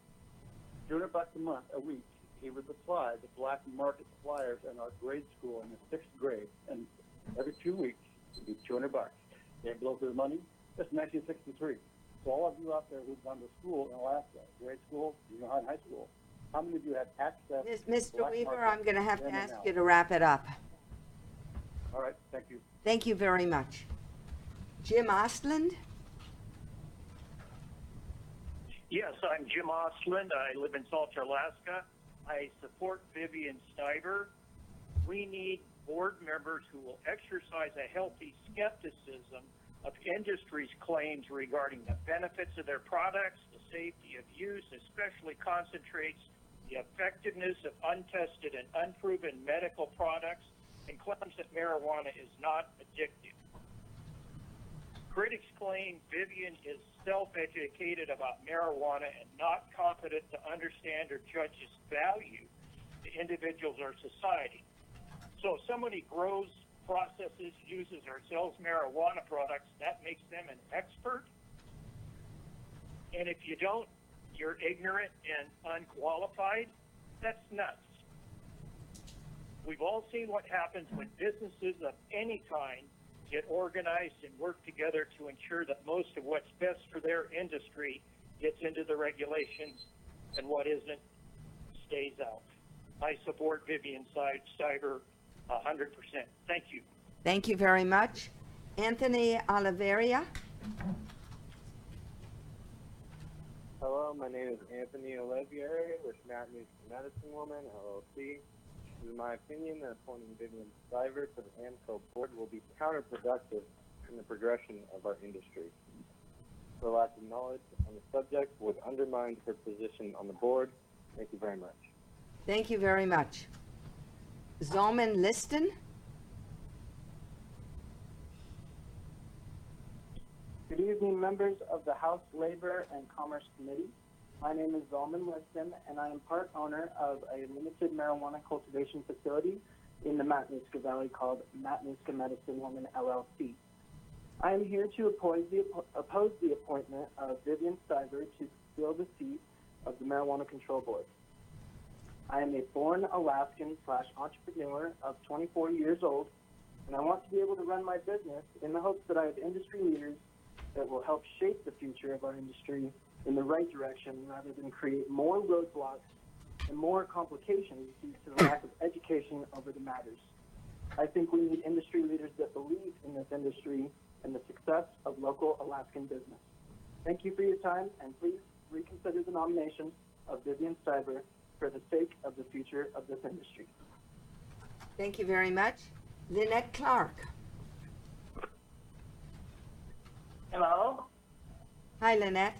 $200 a month, a week, he would supply the black market suppliers in our grade school in the 6th grade, and every 2 weeks, it'd be $200. They blow through the money. That's 1963. So all of you out there who've gone to school in Alaska, grade school, junior high, and high school, how many of you have access to Mr. Weaver, market I'm going to have then to and ask now? you to wrap it up. All right, thank you. Thank you very much. Jim Ostland? Yes, I'm Jim Ostland. I live in Salter, Alaska. I support Vivian Stiver. We need board members who will exercise a healthy skepticism of industry's claims regarding the benefits of their products, the safety of use, especially concentrates, the effectiveness of untested and unproven medical products, and claims that marijuana is not addictive. Critics claim Vivian is self-educated about marijuana and not competent to understand or judge its value to individuals or society. So if somebody grows, processes, uses, or sells marijuana products, that makes them an expert. And if you don't, you're ignorant and unqualified. That's nuts. We've all seen what happens when businesses of any kind get organized and work together to ensure that most of what's best for their industry gets into the regulations and what isn't stays out. I support Vivian Stiver 100%. Thank you. Thank you very much. Anthony Oliveria? Hello, my name is Anthony Olivieri with Matthews Medicine Woman, LLC. It is my opinion that appointing Vivian Stiver to the AMCO board will be counterproductive in the progression of our industry. Her lack of knowledge on the subject would undermine her position on the board. Thank you very much. Thank you very much. Zalman Liston? Good evening, members of the House Labor and Commerce Committee. My name is Zalman Liston, and I am part owner of a limited marijuana cultivation facility in the Matanuska Valley called Matanuska Medicine Woman, LLC. I am here to oppose the appointment of Vivian Stiver to fill the seat of the Marijuana Control Board. I am a born Alaskan/entrepreneur of 24 years old, and I want to be able to run my business in the hopes that I have industry leaders that will help shape the future of our industry in the right direction rather than create more roadblocks and more complications due to the lack of education over the matters. I think we need industry leaders that believe in this industry and the success of local Alaskan business. Thank you for your time, and please reconsider the nomination of Vivian Stiver for the sake of the future of this industry. Thank you very much. Lynette Clark? Hello? Hi, Lynette.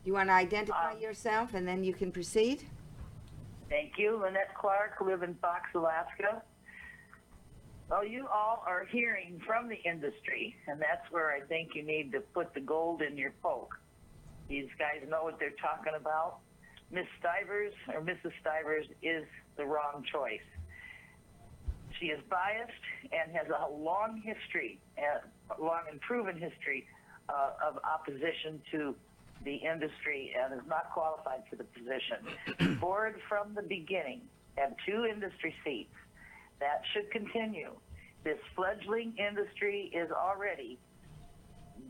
You want to identify yourself and then you can proceed? Thank you. Lynette Clark, live in Fox, Alaska. Well, you all are hearing from the industry, and that's where I think you need to put the gold in your poke. These guys know what they're talking about. Miss Stivers, or Mrs. Stivers, is the wrong choice. She is biased and has a long history, long and proven history of opposition to the industry and is not qualified for the position. The board from the beginning had 2 industry seats. That should continue. This fledgling industry is already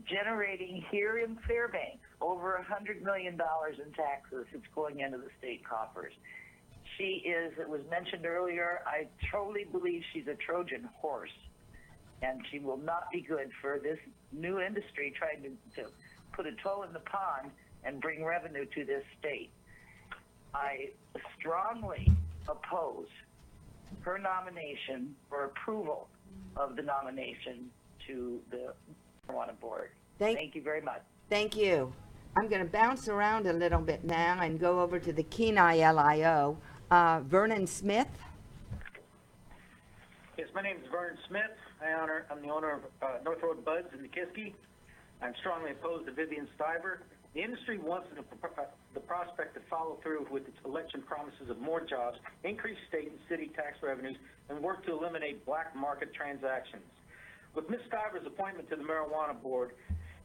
generating here in Fairbanks over $100 million in taxes. It's going into the state coffers. She is, it was mentioned earlier, I truly believe she's a Trojan horse, and she will not be good for this new industry trying to put a toe in the pond and bring revenue to this state. I strongly oppose her nomination for approval of the nomination to the marijuana board. Thank you very much. Thank you. I'm going to bounce around a little bit now and go over to the Kenai LIO. Vernon Smith. Yes, my name is Vernon Smith. I'm the owner of North Road Buds in Nikiski. I'm strongly opposed to Vivian Stiver. The industry wants the prospect to follow through with its election promises of more jobs, increase state and city tax revenues, and work to eliminate black market transactions. With Ms. Stiver's appointment to the marijuana board,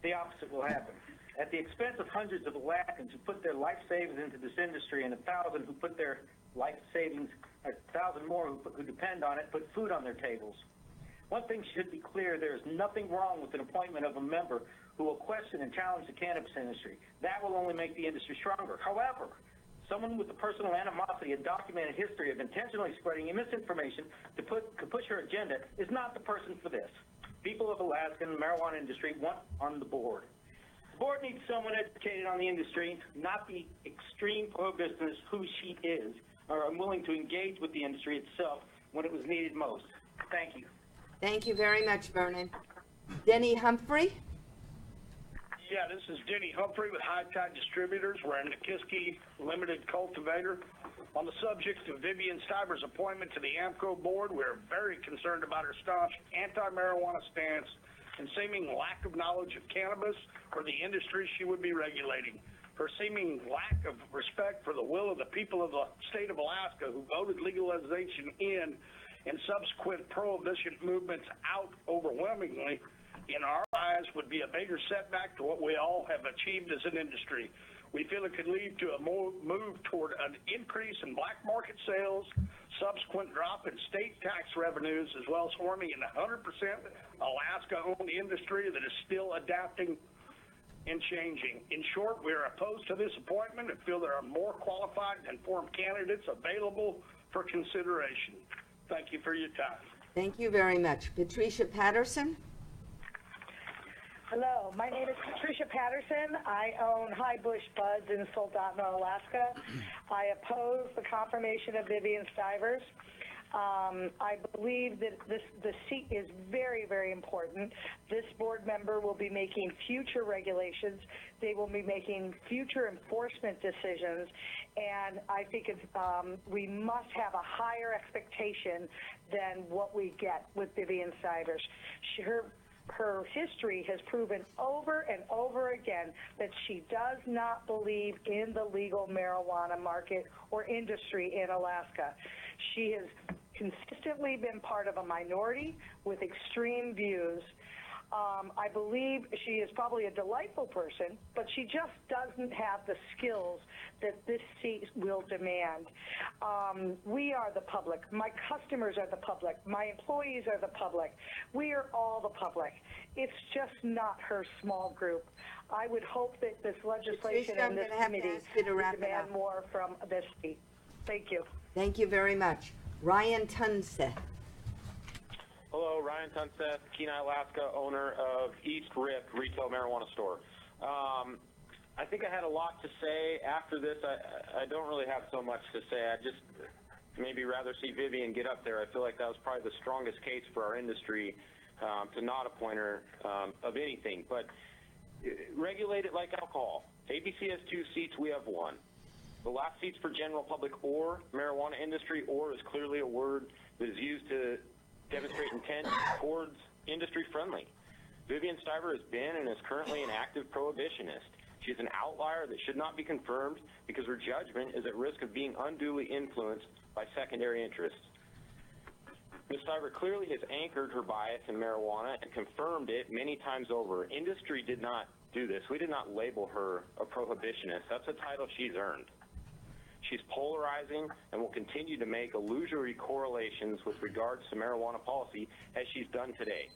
the opposite will happen. At the expense of hundreds of Alaskans who put their life savings into this industry and 1,000 who put their life savings, 1,000 more who depend on it, put food on their tables. One thing should be clear, there is nothing wrong with an appointment of a member who will question and challenge the cannabis industry. That will only make the industry stronger. However, someone with a personal animosity and documented history of intentionally spreading misinformation to push her agenda is not the person for this. People of Alaska and the marijuana industry want on the board. The board needs someone educated on the industry, not the extreme pro-business who she is, or unwilling to engage with the industry itself when it was needed most. Thank you. Thank you very much, Vernon. Denny Humphrey. Yeah, this is Denny Humphrey with High Tide Distributors. We're a Nikiski limited cultivator. On the subject of Vivian Stiver's appointment to the AMCO board, we're very concerned about her staunch anti-marijuana stance and seeming lack of knowledge of cannabis or the industry she would be regulating. Her seeming lack of respect for the will of the people of the state of Alaska who voted legalization in and subsequent prohibition movements out overwhelmingly, in our eyes, would be a bigger setback to what we all have achieved as an industry. We feel it could lead to a move toward an increase in black market sales, subsequent drop in state tax revenues, as well as forming an 100% Alaska-owned industry that is still adapting and changing. In short, we are opposed to this appointment and feel there are more qualified and informed candidates available for consideration. Thank you for your time. Thank you very much. Patricia Patterson. Hello, my name is Patricia Patterson. I own High Bush Buds in Soldotna, Alaska. I oppose the confirmation of Vivian Stivers. I believe that the seat is very, very important. This board member will be making future regulations. They will be making future enforcement decisions, and I think it's, we must have a higher expectation than what we get with Vivian Stivers. Her history has proven over and over again that she does not believe in the legal marijuana market or industry in Alaska. She has consistently been part of a minority with extreme views. I believe she is probably a delightful person, but she just doesn't have the skills that this seat will demand. We are the public. My customers are the public. My employees are the public. We are all the public. It's just not her small group. I would hope that this legislation and this committee demand more from this seat. Thank you. Thank you very much. Ryan Tunseth. Hello, Ryan Tunseth, Kenai, Alaska, owner of East Rip Retail Marijuana Store. I think I had a lot to say. After this, I don't really have so much to say. I just maybe rather see Vivian get up there. I feel like that was probably the strongest case for our industry to not appoint her of anything. But regulate it like alcohol. ABC has 2 seats, we have 1. The last seats for general public or marijuana industry, or is clearly a word that is used to demonstrate intent towards industry friendly. Vivian Stiver has been and is currently an active prohibitionist. She's an outlier that should not be confirmed because her judgment is at risk of being unduly influenced by secondary interests. Ms. Stiver clearly has anchored her bias in marijuana and confirmed it many times over. Industry did not do this. We did not label her a prohibitionist. That's a title she's earned. She's polarizing and will continue to make illusory correlations with regards to marijuana policy as she's done today.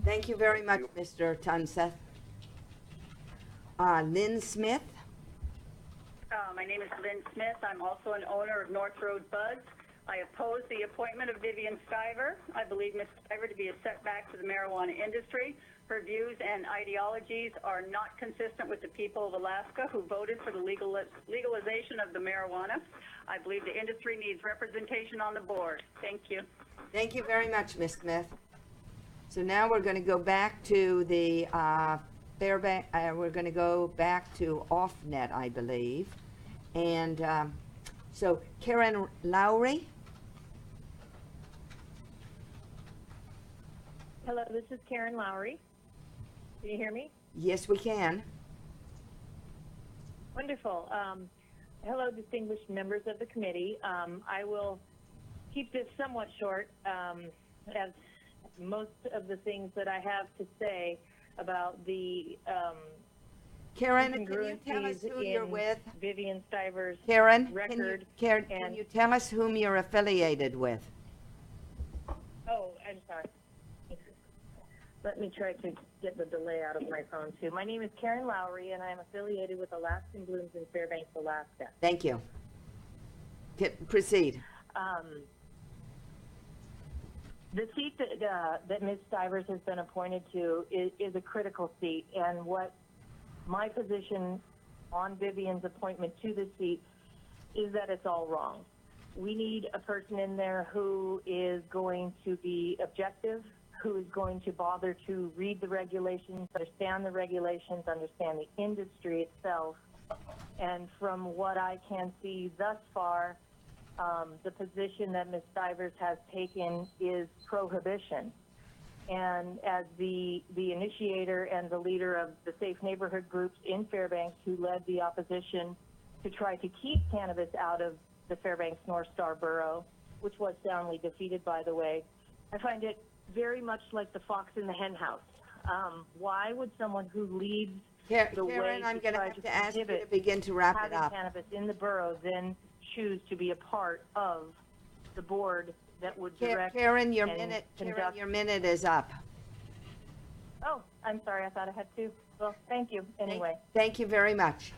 Thank you very much, Mr. Tunseth. Lynn Smith. My name is Lynn Smith. I'm also an owner of North Road Buds. I oppose the appointment of Vivian Stiver. I believe Ms. Stiver to be a setback to the marijuana industry. Her views and ideologies are not consistent with the people of Alaska who voted for the legalization of the marijuana. I believe the industry needs representation on the board. Thank you. Thank you very much, Ms. Smith. So now we're going to go back to the Fairbank. We're going to go back to off-net, I believe. And so Karen Lowry. Hello, this is Karen Lowry. Can you hear me? Yes, we can. Wonderful. Hello, distinguished members of the committee. I will keep this somewhat short, as most of the things that I have to say about the Karen, can you tell us who you're with? Vivian Stiver's Karen, record. Karen, can you tell us whom you're affiliated with? Oh, I'm sorry. Let me try to get the delay out of my phone, too. My name is Karen Lowry, and I'm affiliated with Alaskan Blooms in Fairbanks, Alaska. Thank you. Proceed. The seat that Ms. Stivers has been appointed to is a critical seat, and what my position on Vivian's appointment to the seat is that it's all wrong. We need a person in there who is going to be objective, who is going to bother to read the regulations, understand the industry itself. And from what I can see thus far, the position that Ms. Stivers has taken is prohibition. And as the initiator and the leader of the Safe Neighborhood groups in Fairbanks who led the opposition to try to keep cannabis out of the Fairbanks North Star borough, which was soundly defeated, by the way, I find it very much like the fox in the hen house. Why would someone who leads the way Karen, I'm going to have to ask you to prohibit begin to wrap it having up. cannabis in the borough then choose to be a part of the board that would direct Karen, your and minute. conduct? Karen, your minute is up. Oh, I'm sorry. I thought I had two. Well, thank you. Anyway. Thank you very much.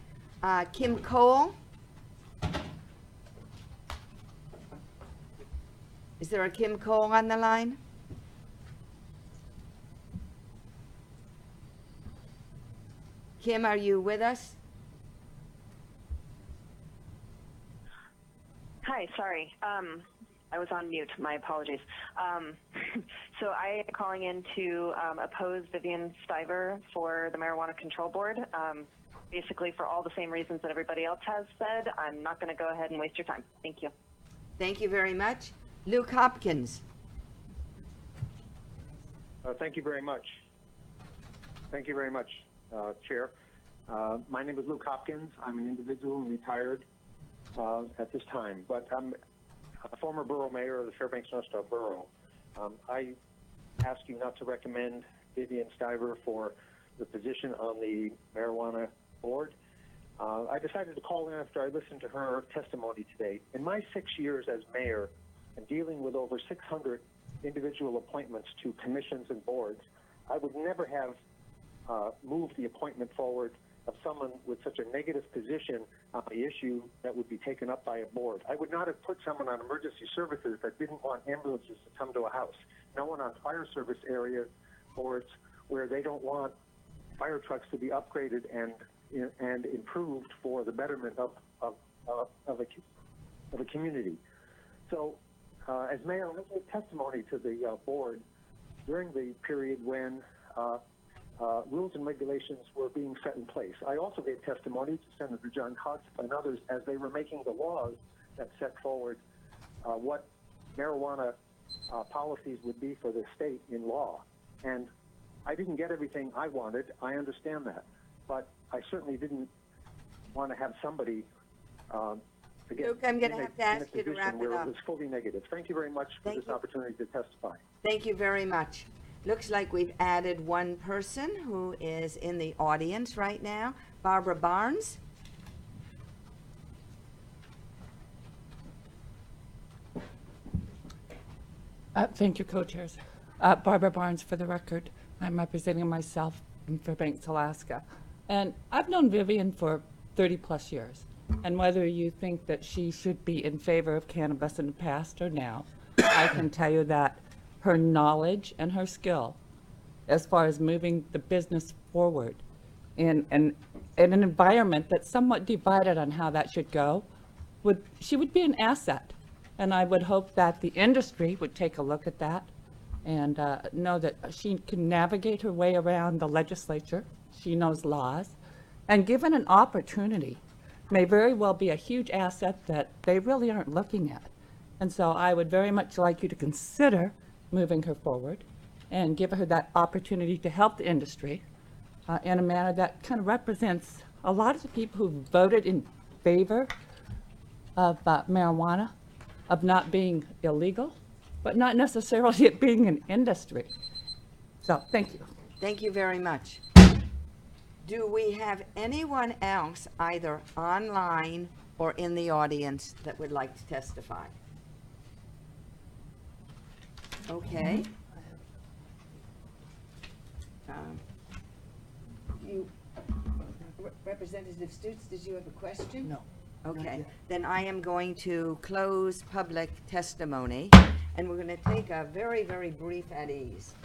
Kim Cole. Is there a Kim Cole on the line? Kim, are you with us? Hi, sorry. I was on mute. My apologies. So I am calling in to oppose Vivian Stiver for the Marijuana Control Board. Basically for all the same reasons that everybody else has said. I'm not going to go ahead and waste your time. Thank you. Thank you very much. Luke Hopkins. Thank you very much. Thank you very much, Chair. My name is Luke Hopkins. I'm an individual and retired at this time, but I'm a former borough mayor of the Fairbanks North Star Borough. I ask you not to recommend Vivian Stiver for the position on the marijuana board. I decided to call in after I listened to her testimony today. In my 6 years as mayor and dealing with over 600 individual appointments to commissions and boards, I would never have moved the appointment forward of someone with such a negative position on the issue that would be taken up by a board. I would not have put someone on emergency services that didn't want ambulances to come to a house. No one on fire service area boards where they don't want fire trucks to be upgraded and improved for the betterment of a community. So as mayor, I gave testimony to the board during the period when rules and regulations were being set in place. I also gave testimony to Senator John Cox and others as they were making the laws that set forward what marijuana policies would be for the state in law. And I didn't get everything I wanted. I understand that. But I certainly didn't want to have somebody, again, Luke, I'm going to have to ask you to position wrap it where up. it was fully negative. Thank you very much for this opportunity to testify. Thank you very much. Looks like we've added one person who is in the audience right now, Barbara Barnes. Thank you, co-chairs. Barbara Barnes, for the record. I'm representing myself in Fairbanks, Alaska. And I've known Vivian for 30-plus years. And whether you think that she should be in favor of cannabis in the past or now, I can tell you that her knowledge and her skill, as far as moving the business forward in an environment that's somewhat divided on how that should go, she would be an asset. And I would hope that the industry would take a look at that and know that she can navigate her way around the legislature. She knows laws. And given an opportunity, may very well be a huge asset that they really aren't looking at. And so I would very much like you to consider moving her forward and give her that opportunity to help the industry in a manner that kind of represents a lot of the people who voted in favor of marijuana, of not being illegal, but not necessarily it being an industry. So, thank you. Thank you very much. Do we have anyone else, either online or in the audience, that would like to testify? Okay. Representative Stutes, did you have a question? No. Okay, then I am going to close public testimony, and we're going to take a very, very brief at ease.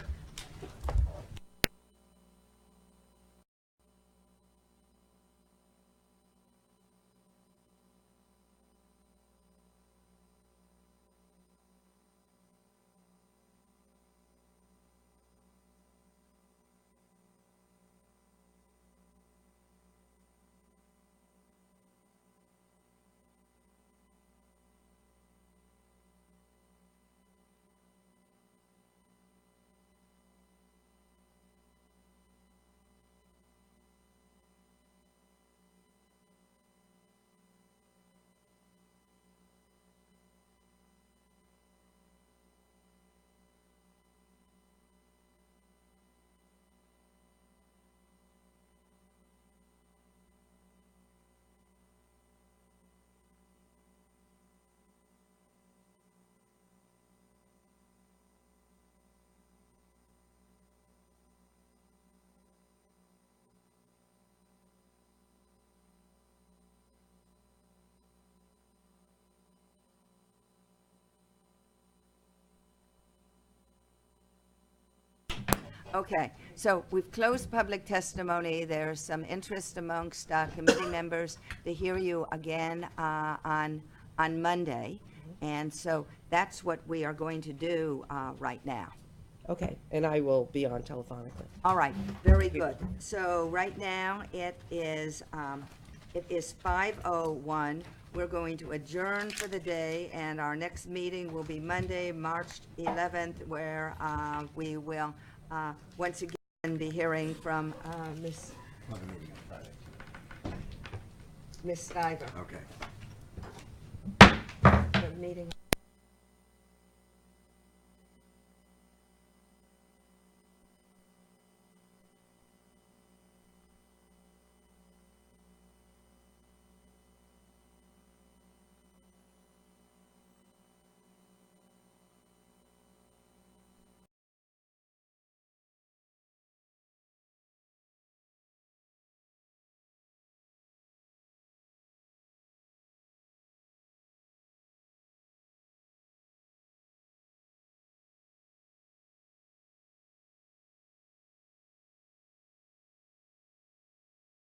Okay, so we've closed public testimony. There's some interest amongst committee members to hear you again on Monday. And so that's what we are going to do right now. Okay, and I will be on telephonically. All right, very good. So right now it is 5:01. We're going to adjourn for the day, and our next meeting will be Monday, March 11th, where we will once again be hearing from Miss Stiver. Okay. The meeting.